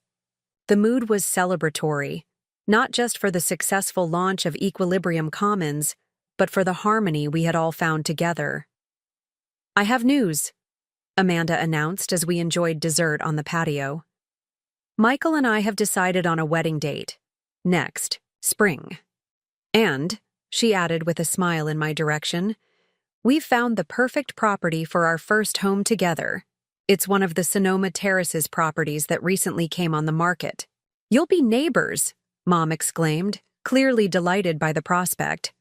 The mood was celebratory, not just for the successful launch of Equilibrium Commons, but for the harmony we had all found together. "I have news," Amanda announced as we enjoyed dessert on the patio. "Michael and I have decided on a wedding date. Next spring. And," she added with a smile in my direction, "we've found the perfect property for our first home together. It's one of the Sonoma Terraces properties that recently came on the market." "You'll be neighbors," Mom exclaimed, clearly delighted by the prospect.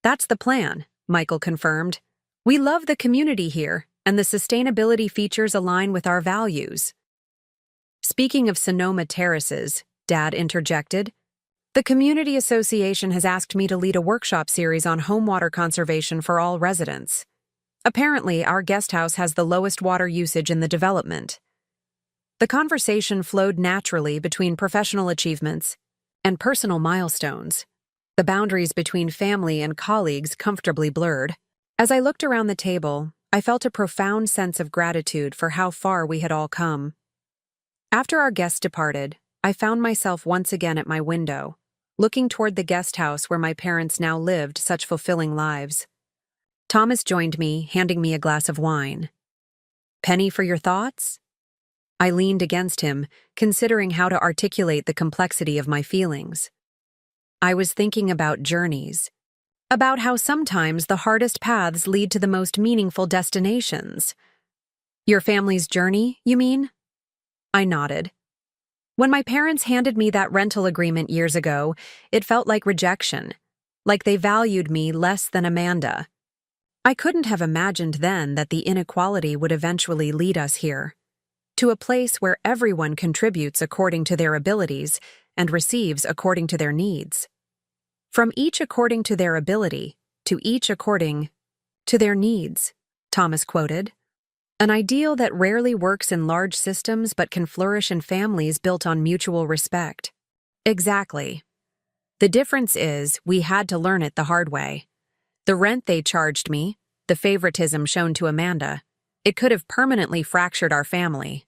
"That's the plan," Michael confirmed. "We love the community here, and the sustainability features align with our values." "Speaking of Sonoma Terraces," Dad interjected, "the Community Association has asked me to lead a workshop series on home water conservation for all residents. Apparently, our guest house has the lowest water usage in the development." The conversation flowed naturally between professional achievements and personal milestones, the boundaries between family and colleagues comfortably blurred. As I looked around the table, I felt a profound sense of gratitude for how far we had all come. After our guests departed, I found myself once again at my window, looking toward the guest house where my parents now lived such fulfilling lives. Thomas joined me, handing me a glass of wine. "Penny for your thoughts?" I leaned against him, considering how to articulate the complexity of my feelings. I was thinking about journeys, about how sometimes the hardest paths lead to the most meaningful destinations. "Your family's journey, you mean?" I nodded. When my parents handed me that rental agreement years ago, it felt like rejection, like they valued me less than Amanda. I couldn't have imagined then that the inequality would eventually lead us here, to a place where everyone contributes according to their abilities and receives according to their needs. "From each according to their ability, to each according to their needs," Thomas quoted. An ideal that rarely works in large systems but can flourish in families built on mutual respect. Exactly. The difference is we had to learn it the hard way. The rent they charged me, the favoritism shown to Amanda, it could have permanently fractured our family.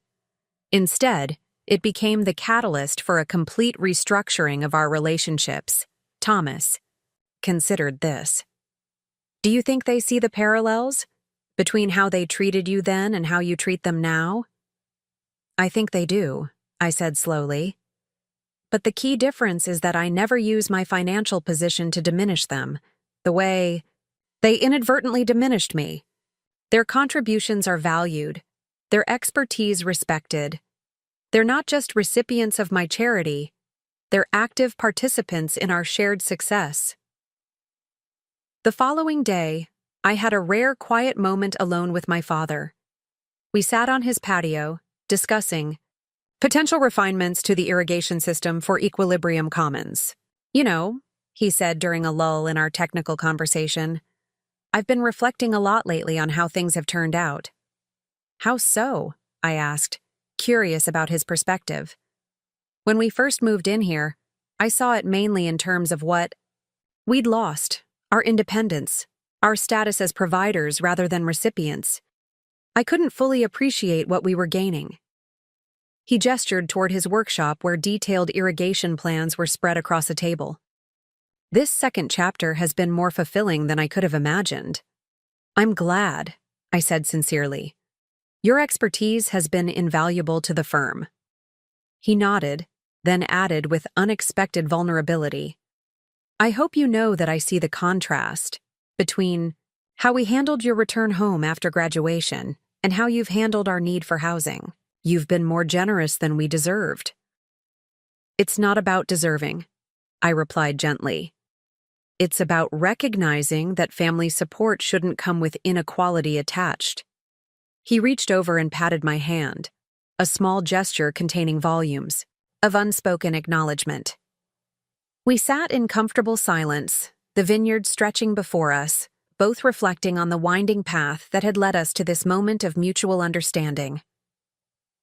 Instead, it became the catalyst for a complete restructuring of our relationships. Thomas considered this. "Do you think they see the parallels between how they treated you then and how you treat them now?" "I think they do," I said slowly. "But the key difference is that I never use my financial position to diminish them, the way they inadvertently diminished me. Their contributions are valued, their expertise respected. They're not just recipients of my charity, they're active participants in our shared success." The following day, I had a rare quiet moment alone with my father. We sat on his patio, discussing potential refinements to the irrigation system for Equilibrium Commons. "You know," he said during a lull in our technical conversation, "I've been reflecting a lot lately on how things have turned out." "How so?" I asked, curious about his perspective. "When we first moved in here, I saw it mainly in terms of what we'd lost, our independence, our status as providers rather than recipients. I couldn't fully appreciate what we were gaining." He gestured toward his workshop where detailed irrigation plans were spread across a table. "This second chapter has been more fulfilling than I could have imagined." "I'm glad," I said sincerely. "Your expertise has been invaluable to the firm." He nodded, then added with unexpected vulnerability, "I hope you know that I see the contrast between how we handled your return home after graduation and how you've handled our need for housing. You've been more generous than we deserved." It's not about deserving, I replied gently. It's about recognizing that family support shouldn't come with inequality attached. He reached over and patted my hand, a small gesture containing volumes of unspoken acknowledgement. We sat in comfortable silence, the vineyard stretching before us, both reflecting on the winding path that had led us to this moment of mutual understanding.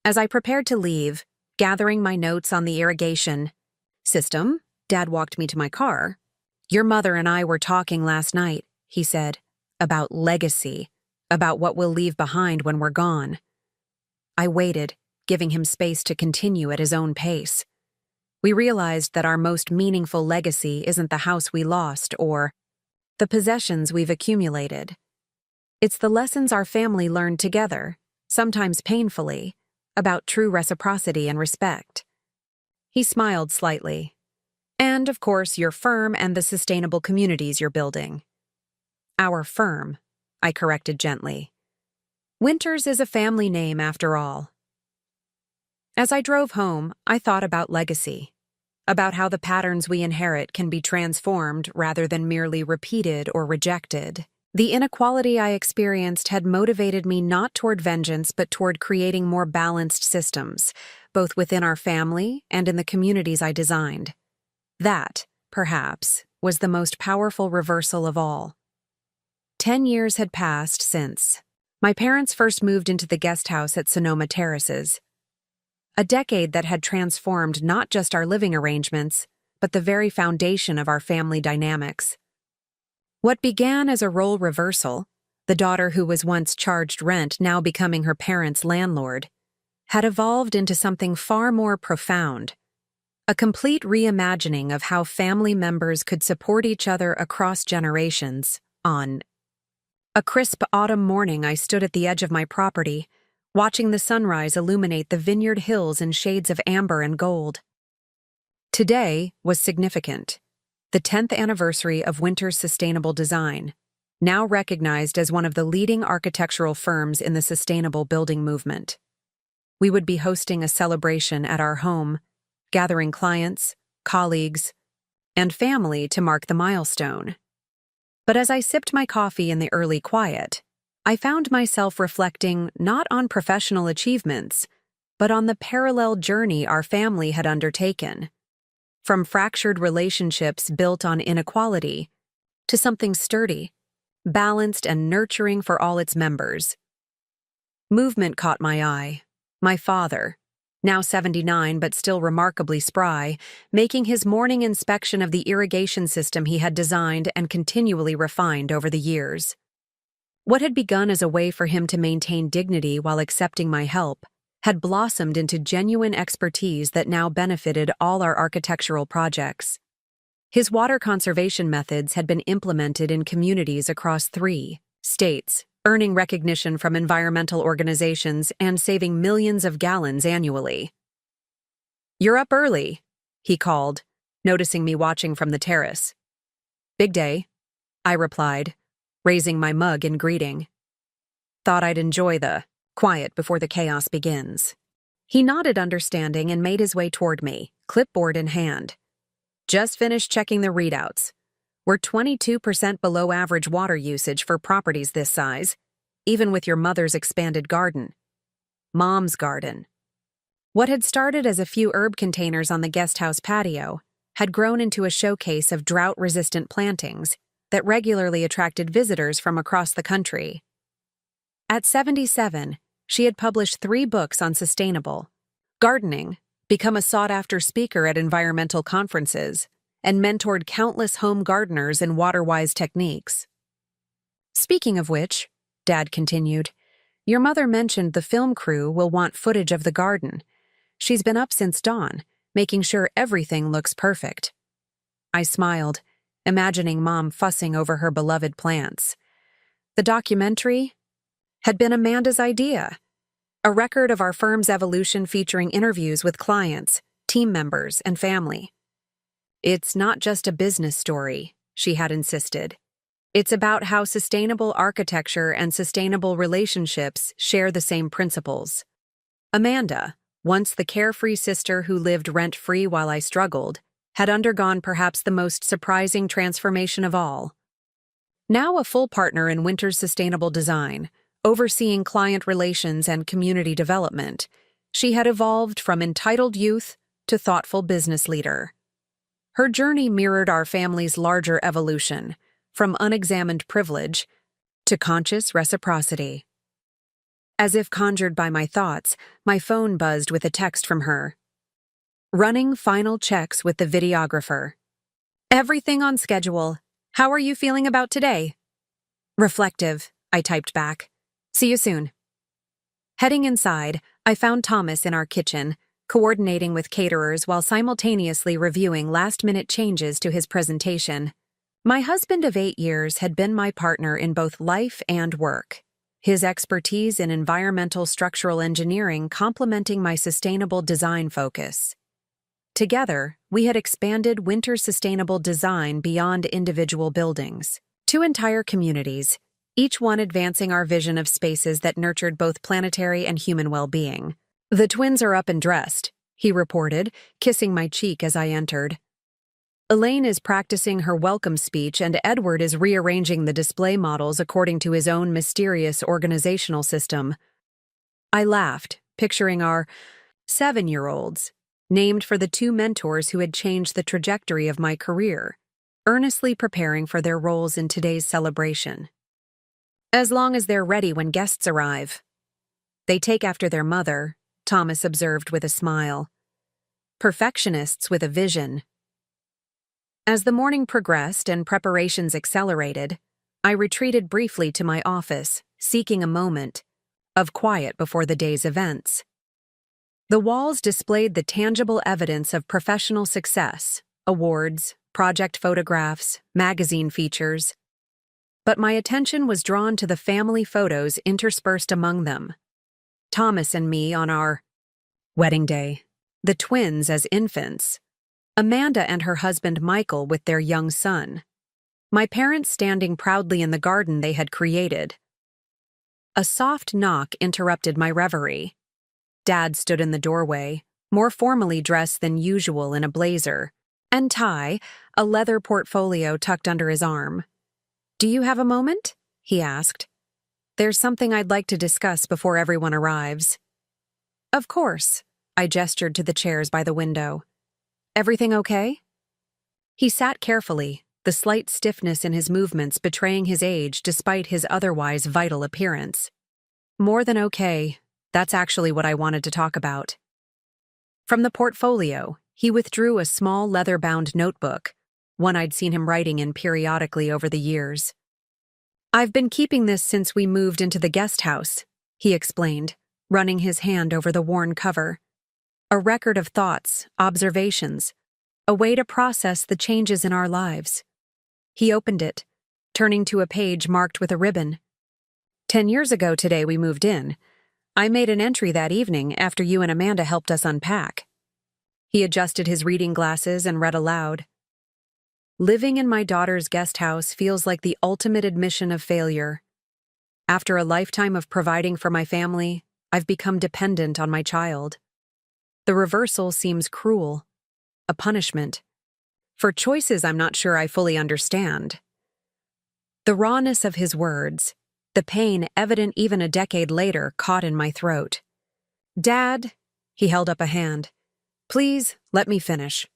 As I prepared to leave, gathering my notes on the irrigation system, Dad walked me to my car. Your mother and I were talking last night, he said, about legacy, about what we'll leave behind when we're gone. I waited, giving him space to continue at his own pace. We realized that our most meaningful legacy isn't the house we lost or the possessions we've accumulated. It's the lessons our family learned together, sometimes painfully, about true reciprocity and respect. He smiled slightly. And, of course, your firm and the sustainable communities you're building. Our firm, I corrected gently. Winters is a family name, after all. As I drove home, I thought about legacy, about how the patterns we inherit can be transformed rather than merely repeated or rejected. The inequality I experienced had motivated me not toward vengeance but toward creating more balanced systems, both within our family and in the communities I designed. That, perhaps, was the most powerful reversal of all. 10 years had passed since my parents first moved into the guest house at Sonoma Terraces. A decade that had transformed not just our living arrangements, but the very foundation of our family dynamics. What began as a role reversal, the daughter who was once charged rent now becoming her parents' landlord, had evolved into something far more profound. A complete reimagining of how family members could support each other across generations. On a crisp autumn morning, I stood at the edge of my property, watching the sunrise illuminate the vineyard hills in shades of amber and gold. Today was significant. The 10th anniversary of Winter's Sustainable Design, now recognized as one of the leading architectural firms in the sustainable building movement. We would be hosting a celebration at our home, gathering clients, colleagues, and family to mark the milestone. But as I sipped my coffee in the early quiet, I found myself reflecting not on professional achievements, but on the parallel journey our family had undertaken. From fractured relationships built on inequality to something sturdy, balanced and nurturing for all its members. Movement caught my eye. My father, now 79 but still remarkably spry, making his morning inspection of the irrigation system he had designed and continually refined over the years. What had begun as a way for him to maintain dignity while accepting my help had blossomed into genuine expertise that now benefited all our architectural projects. His water conservation methods had been implemented in communities across 3 states, earning recognition from environmental organizations and saving millions of gallons annually. "You're up early," he called, noticing me watching from the terrace. "Big day," I replied, raising my mug in greeting. "Thought I'd enjoy the quiet before the chaos begins." He nodded understanding and made his way toward me, clipboard in hand. "Just finished checking the readouts. We're 22% below average water usage for properties this size, even with your mother's expanded garden. Mom's garden." What had started as a few herb containers on the guest house patio had grown into a showcase of drought-resistant plantings that regularly attracted visitors from across the country. At 77, she had published 3 books on sustainable gardening, become a sought-after speaker at environmental conferences, and mentored countless home gardeners in water-wise techniques. "Speaking of which," Dad continued, "your mother mentioned the film crew will want footage of the garden. She's been up since dawn, making sure everything looks perfect." I smiled, imagining Mom fussing over her beloved plants. The documentary had been Amanda's idea, a record of our firm's evolution featuring interviews with clients, team members, and family. "It's not just a business story," she had insisted. "It's about how sustainable architecture and sustainable relationships share the same principles." Amanda, once the carefree sister who lived rent-free while I struggled, had undergone perhaps the most surprising transformation of all. Now a full partner in Winter's sustainable design, overseeing client relations and community development, she had evolved from entitled youth to thoughtful business leader. Her journey mirrored our family's larger evolution, from unexamined privilege to conscious reciprocity. As if conjured by my thoughts, my phone buzzed with a text from her. Running final checks with the videographer. Everything on schedule. How are you feeling about today? Reflective, I typed back. See you soon. Heading inside, I found Thomas in our kitchen, coordinating with caterers while simultaneously reviewing last-minute changes to his presentation. My husband of 8 years had been my partner in both life and work, his expertise in environmental structural engineering complementing my sustainable design focus. Together, we had expanded Winter's sustainable design beyond individual buildings, to entire communities, each one advancing our vision of spaces that nurtured both planetary and human well-being. The twins are up and dressed, he reported, kissing my cheek as I entered. Elaine is practicing her welcome speech and Edward is rearranging the display models according to his own mysterious organizational system. I laughed, picturing our 7-year-olds, named for the 2 mentors who had changed the trajectory of my career, earnestly preparing for their roles in today's celebration. As long as they're ready when guests arrive. They take after their mother, Thomas observed with a smile. Perfectionists with a vision. As the morning progressed and preparations accelerated, I retreated briefly to my office, seeking a moment of quiet before the day's events. The walls displayed the tangible evidence of professional success, awards, project photographs, magazine features. But my attention was drawn to the family photos interspersed among them. Thomas and me on our wedding day, the twins as infants, Amanda and her husband Michael with their young son, my parents standing proudly in the garden they had created. A soft knock interrupted my reverie. Dad stood in the doorway, more formally dressed than usual in a blazer and tie, a leather portfolio tucked under his arm. "Do you have a moment?" he asked. "There's something I'd like to discuss before everyone arrives." "Of course," I gestured to the chairs by the window. "Everything okay?" He sat carefully, the slight stiffness in his movements betraying his age despite his otherwise vital appearance. "More than okay. That's actually what I wanted to talk about." From the portfolio, he withdrew a small leather-bound notebook, one I'd seen him writing in periodically over the years. "I've been keeping this since we moved into the guest house," he explained, running his hand over the worn cover. "A record of thoughts, observations, a way to process the changes in our lives." He opened it, turning to a page marked with a ribbon. 10 years ago today we moved in. I made an entry that evening after you and Amanda helped us unpack." He adjusted his reading glasses and read aloud. "Living in my daughter's guest house feels like the ultimate admission of failure. After a lifetime of providing for my family, I've become dependent on my child. The reversal seems cruel, a punishment, for choices I'm not sure I fully understand." The rawness of his words, the pain evident even a decade later, caught in my throat. "Dad," he held up a hand, "please let me finish."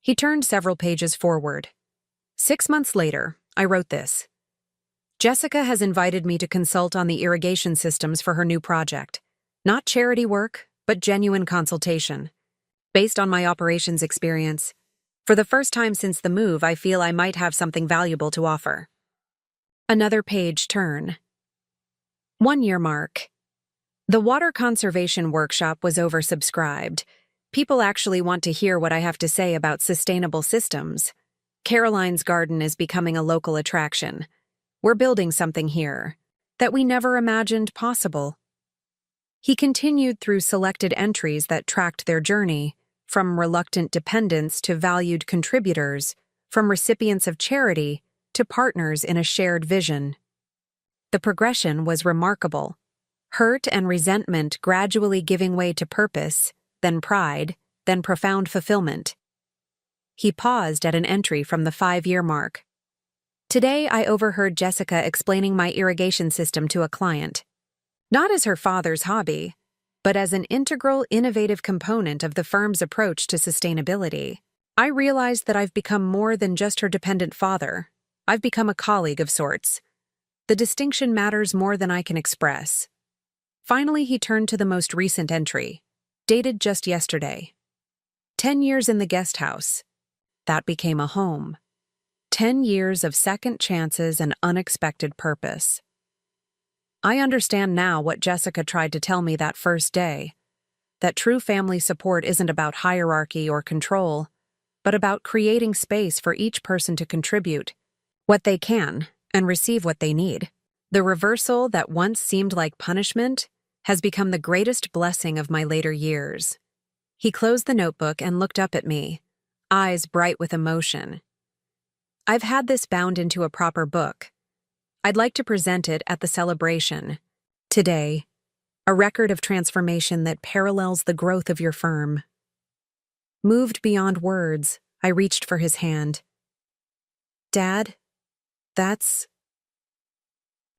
He turned several pages forward. 6 months later, I wrote this. "Jessica has invited me to consult on the irrigation systems for her new project. Not charity work, but genuine consultation. Based on my operations experience, for the first time since the move, I feel I might have something valuable to offer." Another page turn. 1-year mark. The water conservation workshop was oversubscribed. People actually want to hear what I have to say about sustainable systems. Caroline's garden is becoming a local attraction. We're building something here that we never imagined possible. He continued through selected entries that tracked their journey, from reluctant dependents to valued contributors, from recipients of charity to partners in a shared vision. The progression was remarkable. hurt and resentment gradually giving way to purpose, then pride, then profound fulfillment. He paused at an entry from the 5-year mark. Today, I overheard Jessica explaining my irrigation system to a client. Not as her father's hobby, but as an integral, innovative component of the firm's approach to sustainability. I realized that I've become more than just her dependent father. I've become a colleague of sorts. The distinction matters more than I can express. Finally, he turned to the most recent entry, dated just yesterday. 10 years in the Guesthouse. That became a home. 10 years of second chances and unexpected purpose. I understand now what Jessica tried to tell me that first day, that true family support isn't about hierarchy or control, but about creating space for each person to contribute what they can and receive what they need. The reversal that once seemed like punishment has become the greatest blessing of my later years. He closed the notebook and looked up at me, eyes bright with emotion. I've had this bound into a proper book. I'd like to present it at the celebration. Today, a record of transformation that parallels the growth of your firm. Moved beyond words, I reached for his hand. Dad, I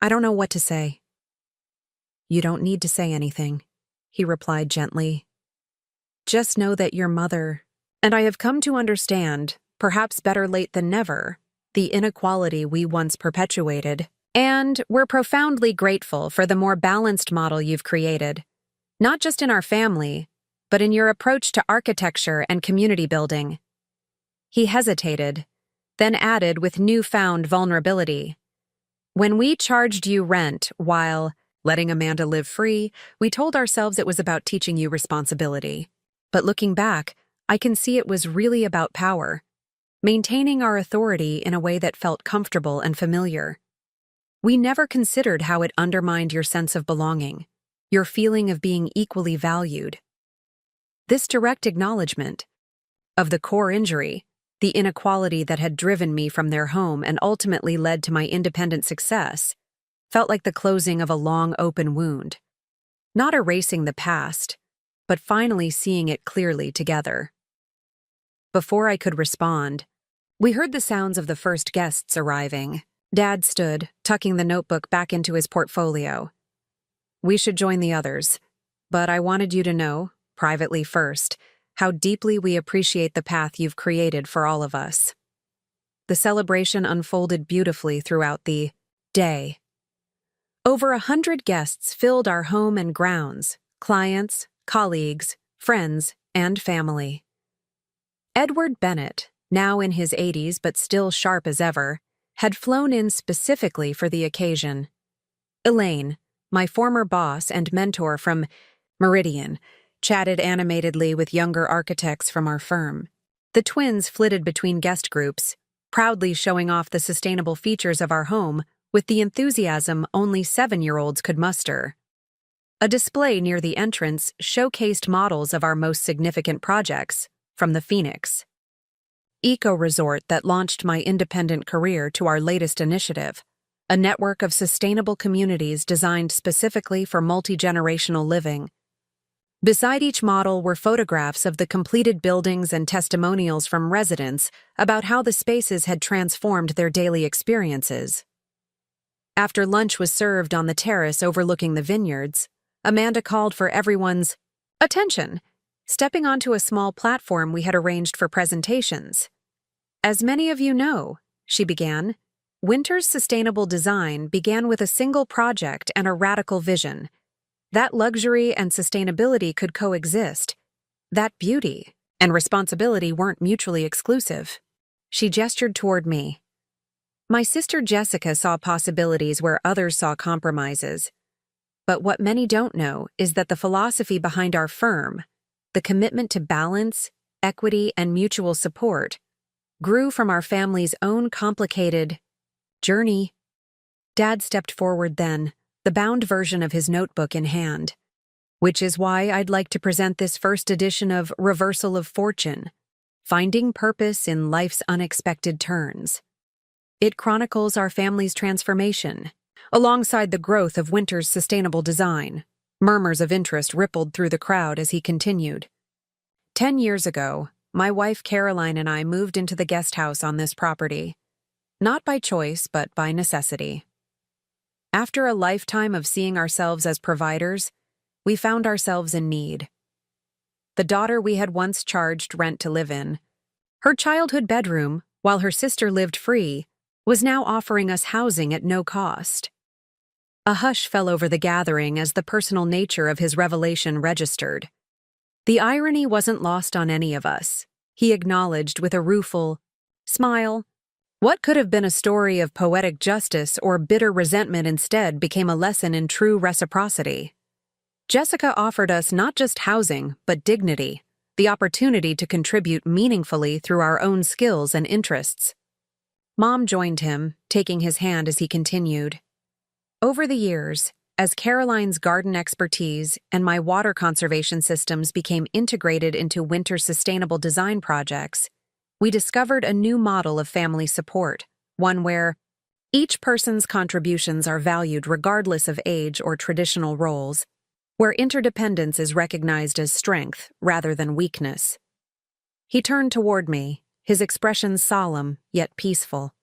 don't know what to say. You don't need to say anything, he replied gently. Just know that your mother, and I have come to understand, perhaps better late than never, the inequality we once perpetuated, and we're profoundly grateful for the more balanced model you've created, not just in our family, but in your approach to architecture and community building. He hesitated, then added with newfound vulnerability. When we charged you rent while letting Amanda live free, we told ourselves it was about teaching you responsibility. But looking back, I can see it was really about power, maintaining our authority in a way that felt comfortable and familiar. We never considered how it undermined your sense of belonging, your feeling of being equally valued. This direct acknowledgement of the core injury, the inequality that had driven me from their home and ultimately led to my independent success, felt like the closing of a long open wound. Not erasing the past, but finally seeing it clearly together. Before I could respond, we heard the sounds of the first guests arriving. Dad stood, tucking the notebook back into his portfolio. We should join the others, but I wanted you to know, privately first, how deeply we appreciate the path you've created for all of us. The celebration unfolded beautifully throughout the day. Over 100 guests filled our home and grounds, clients, colleagues, friends, and family. Edward Bennett, now in his 80s but still sharp as ever, had flown in specifically for the occasion. Elaine, my former boss and mentor from Meridian, chatted animatedly with younger architects from our firm. The twins flitted between guest groups, proudly showing off the sustainable features of our home with the enthusiasm only 7-year-olds could muster. A display near the entrance showcased models of our most significant projects, from the Phoenix eco-resort that launched my independent career to our latest initiative, a network of sustainable communities designed specifically for multi-generational living. Beside each model were photographs of the completed buildings and testimonials from residents about how the spaces had transformed their daily experiences. After lunch was served on the terrace overlooking the vineyards, Amanda called for everyone's attention, stepping onto a small platform we had arranged for presentations. As many of you know, she began, Winter's sustainable design began with a single project and a radical vision. That luxury and sustainability could coexist. That beauty and responsibility weren't mutually exclusive. She gestured toward me. My sister Jessica saw possibilities where others saw compromises. But what many don't know is that the philosophy behind our firm, the commitment to balance, equity, and mutual support, grew from our family's own complicated journey. Dad stepped forward then, the bound version of his notebook in hand. Which is why I'd like to present this first edition of Reversal of Fortune, Finding Purpose in Life's Unexpected Turns. It chronicles our family's transformation. alongside the growth of Winter's sustainable design. Murmurs of interest rippled through the crowd as he continued. 10 years ago, my wife Caroline and I moved into the guest house on this property. Not by choice, but by necessity. After a lifetime of seeing ourselves as providers, we found ourselves in need. The daughter we had once charged rent to live in, her childhood bedroom, while her sister lived free, was now offering us housing at no cost. A hush fell over the gathering as the personal nature of his revelation registered. The irony wasn't lost on any of us. He acknowledged with a rueful smile. What could have been a story of poetic justice or bitter resentment instead became a lesson in true reciprocity. Jessica offered us not just housing, but dignity, the opportunity to contribute meaningfully through our own skills and interests. Mom joined him, taking his hand as he continued. Over the years, as Caroline's garden expertise and my water conservation systems became integrated into Winter's sustainable design projects, we discovered a new model of family support, one where each person's contributions are valued regardless of age or traditional roles, where interdependence is recognized as strength rather than weakness. He turned toward me, his expression solemn yet peaceful.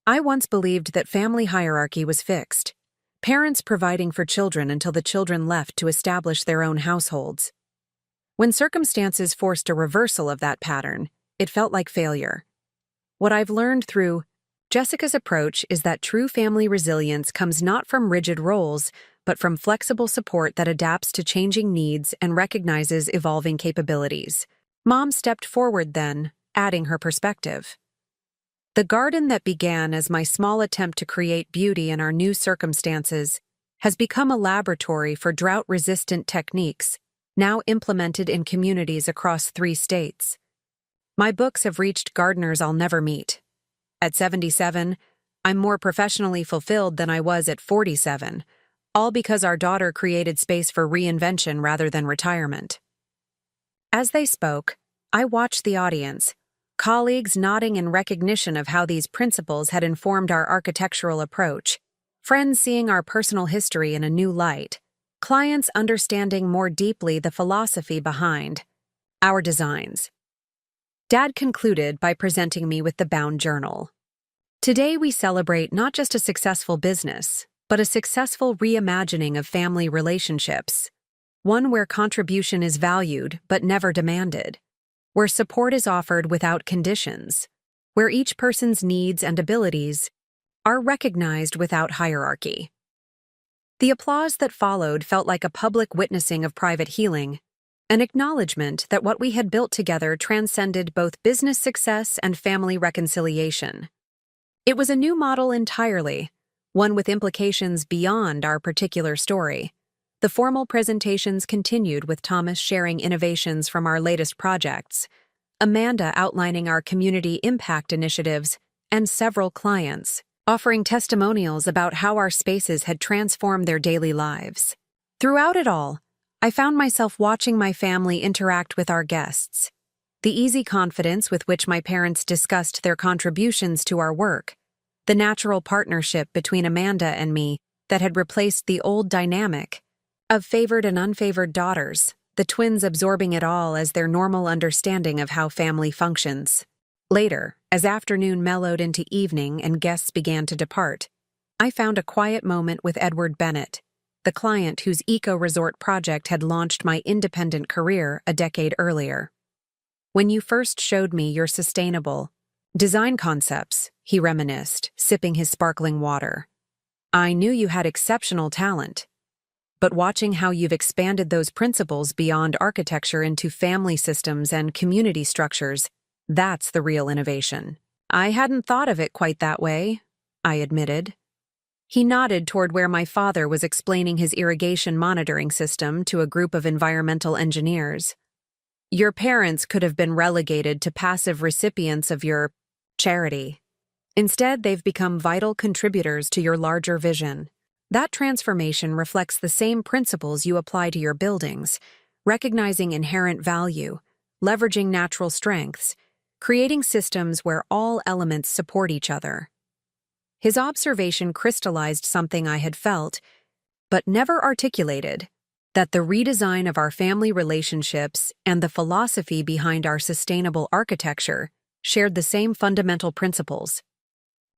I once believed that family hierarchy was fixed, parents providing for children until the children left to establish their own households. When circumstances forced a reversal of that pattern, it felt like failure. What I've learned through Jessica's approach is that true family resilience comes not from rigid roles, but from flexible support that adapts to changing needs and recognizes evolving capabilities. Mom stepped forward then, adding her perspective. The garden that began as my small attempt to create beauty in our new circumstances has become a laboratory for drought-resistant techniques, now implemented in communities across 3 states. My books have reached gardeners I'll never meet. At 77, I'm more professionally fulfilled than I was at 47, all because our daughter created space for reinvention rather than retirement. As they spoke, I watched the audience, colleagues nodding in recognition of how these principles had informed our architectural approach, friends seeing our personal history in a new light, clients understanding more deeply the philosophy behind our designs. Dad concluded by presenting me with the bound journal. Today we celebrate not just a successful business, but a successful reimagining of family relationships, one where contribution is valued but never demanded, where support is offered without conditions, where each person's needs and abilities are recognized without hierarchy. The applause that followed felt like a public witnessing of private healing, an acknowledgement that what we had built together transcended both business success and family reconciliation. It was a new model entirely, one with implications beyond our particular story. The formal presentations continued with Thomas sharing innovations from our latest projects, Amanda outlining our community impact initiatives, and several clients offering testimonials about how our spaces had transformed their daily lives. Throughout it all, I found myself watching my family interact with our guests. The easy confidence with which my parents discussed their contributions to our work, the natural partnership between Amanda and me that had replaced the old dynamic of favored and unfavored daughters, the twins absorbing it all as their normal understanding of how family functions. Later, as afternoon mellowed into evening and guests began to depart, I found a quiet moment with Edward Bennett, the client whose eco-resort project had launched my independent career a decade earlier. When you first showed me your sustainable design concepts, he reminisced, sipping his sparkling water, I knew you had exceptional talent. But watching how you've expanded those principles beyond architecture into family systems and community structures, that's the real innovation. I hadn't thought of it quite that way, I admitted. He nodded toward where my father was explaining his irrigation monitoring system to a group of environmental engineers. Your parents could have been relegated to passive recipients of your charity. Instead, they've become vital contributors to your larger vision. That transformation reflects the same principles you apply to your buildings, recognizing inherent value, leveraging natural strengths, creating systems where all elements support each other. His observation crystallized something I had felt, but never articulated, that the redesign of our family relationships and the philosophy behind our sustainable architecture shared the same fundamental principles.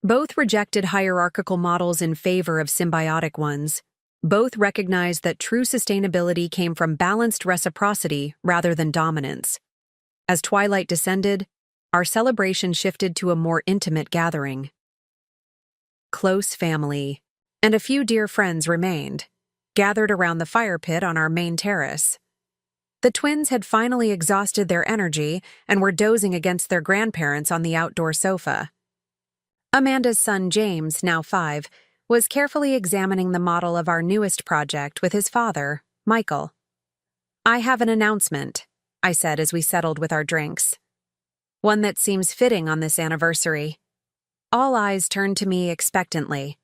Both rejected hierarchical models in favor of symbiotic ones. Both recognized that true sustainability came from balanced reciprocity rather than dominance. As twilight descended, our celebration shifted to a more intimate gathering. Close family and a few dear friends remained, gathered around the fire pit on our main terrace. The twins had finally exhausted their energy and were dozing against their grandparents on the outdoor sofa. Amanda's son James, now 5, was carefully examining the model of our newest project with his father, Michael. "I have an announcement," I said as we settled with our drinks. "One that seems fitting on this anniversary." All eyes turned to me expectantly.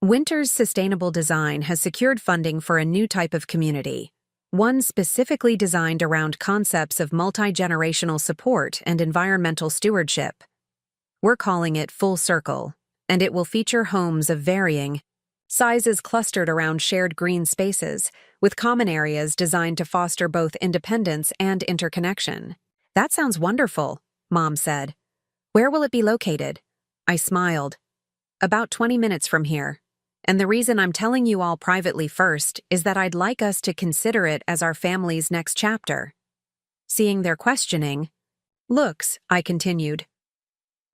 Winter's Sustainable Design has secured funding for a new type of community, one specifically designed around concepts of multi-generational support and environmental stewardship. We're calling it Full Circle, and it will feature homes of varying sizes clustered around shared green spaces, with common areas designed to foster both independence and interconnection. "That sounds wonderful," Mom said. "Where will it be located?" I smiled. "About 20 minutes from here. And the reason I'm telling you all privately first is that I'd like us to consider it as our family's next chapter." Seeing their questioning, "Looks," I continued.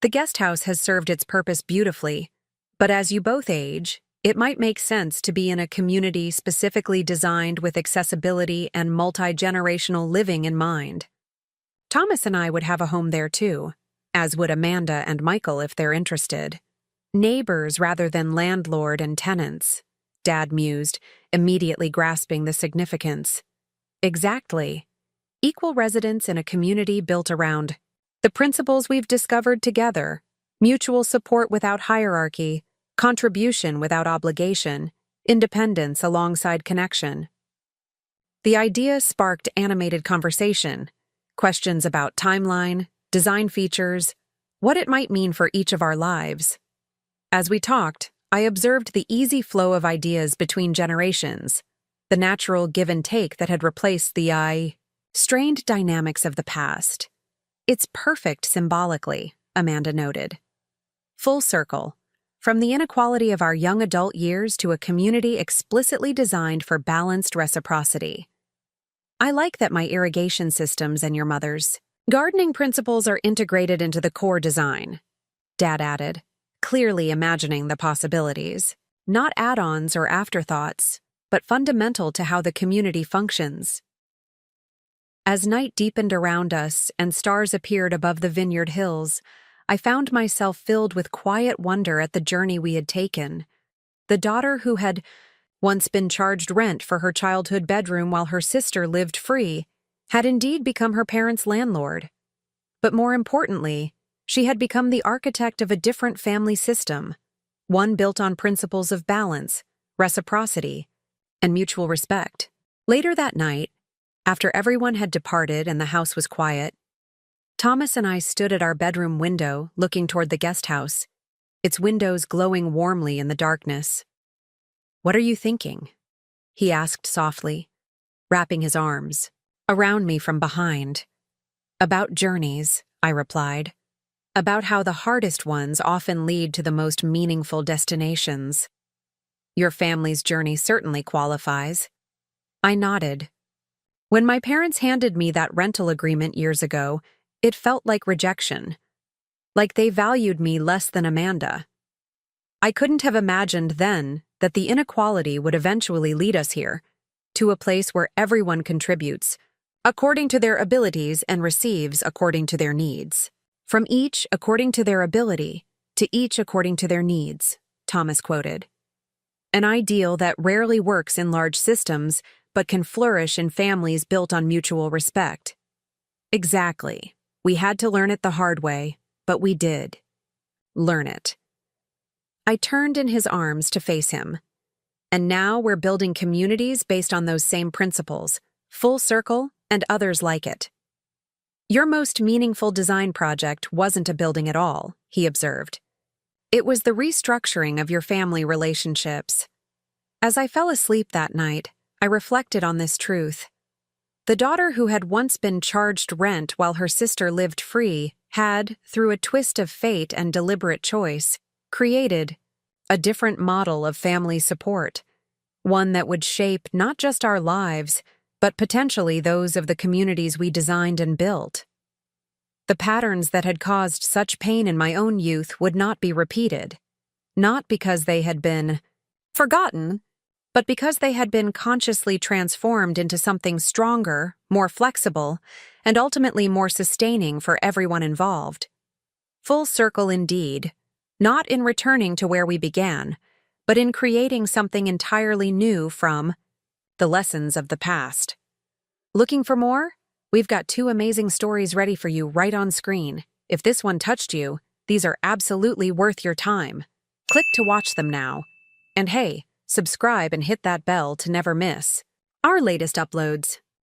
"The guest house has served its purpose beautifully, but as you both age, it might make sense to be in a community specifically designed with accessibility and multi-generational living in mind. Thomas and I would have a home there too, as would Amanda and Michael if they're interested. Neighbors rather than landlord and tenants," Dad mused, immediately grasping the significance. "Exactly. Equal residence in a community built around the principles we've discovered together: mutual support without hierarchy, contribution without obligation, independence alongside connection." The idea sparked animated conversation, questions about timeline, design features, what it might mean for each of our lives. As we talked, I observed the easy flow of ideas between generations, the natural give and take that had replaced the strained dynamics of the past. "It's perfect symbolically," Amanda noted. "Full circle, from the inequality of our young adult years to a community explicitly designed for balanced reciprocity. I like that my irrigation systems and your mother's gardening principles are integrated into the core design," Dad added, clearly imagining the possibilities. Not add-ons or afterthoughts, but fundamental to how the community functions. As night deepened around us and stars appeared above the vineyard hills, I found myself filled with quiet wonder at the journey we had taken. The daughter who had once been charged rent for her childhood bedroom while her sister lived free had indeed become her parents' landlord. But more importantly, she had become the architect of a different family system, one built on principles of balance, reciprocity, and mutual respect. Later that night, after everyone had departed and the house was quiet, Thomas and I stood at our bedroom window looking toward the guest house, its windows glowing warmly in the darkness. "What are you thinking?" he asked softly, wrapping his arms around me from behind. "About journeys," I replied. "About how the hardest ones often lead to the most meaningful destinations. Your family's journey certainly qualifies." I nodded. When my parents handed me that rental agreement years ago, it felt like rejection, like they valued me less than Amanda. I couldn't have imagined then that the inequality would eventually lead us here, to a place where everyone contributes, according to their abilities and receives according to their needs. "From each according to their ability, to each according to their needs," Thomas quoted. An ideal that rarely works in large systems, but can flourish in families built on mutual respect. Exactly. We had to learn it the hard way, but we did. Learn it. I turned in his arms to face him. And now we're building communities based on those same principles, Full Circle and others like it. "Your most meaningful design project wasn't a building at all," he observed. It was the restructuring of your family relationships. As I fell asleep that night, I reflected on this truth. The daughter who had once been charged rent while her sister lived free had, through a twist of fate and deliberate choice, created a different model of family support, one that would shape not just our lives, but potentially those of the communities we designed and built. The patterns that had caused such pain in my own youth would not be repeated, not because they had been forgotten, but because they had been consciously transformed into something stronger, more flexible, and ultimately more sustaining for everyone involved. Full circle indeed, not in returning to where we began, but in creating something entirely new from the lessons of the past. Looking for more? We've got 2 amazing stories ready for you right on screen. If this one touched you, these are absolutely worth your time. Click to watch them now. And hey, subscribe and hit that bell to never miss our latest uploads.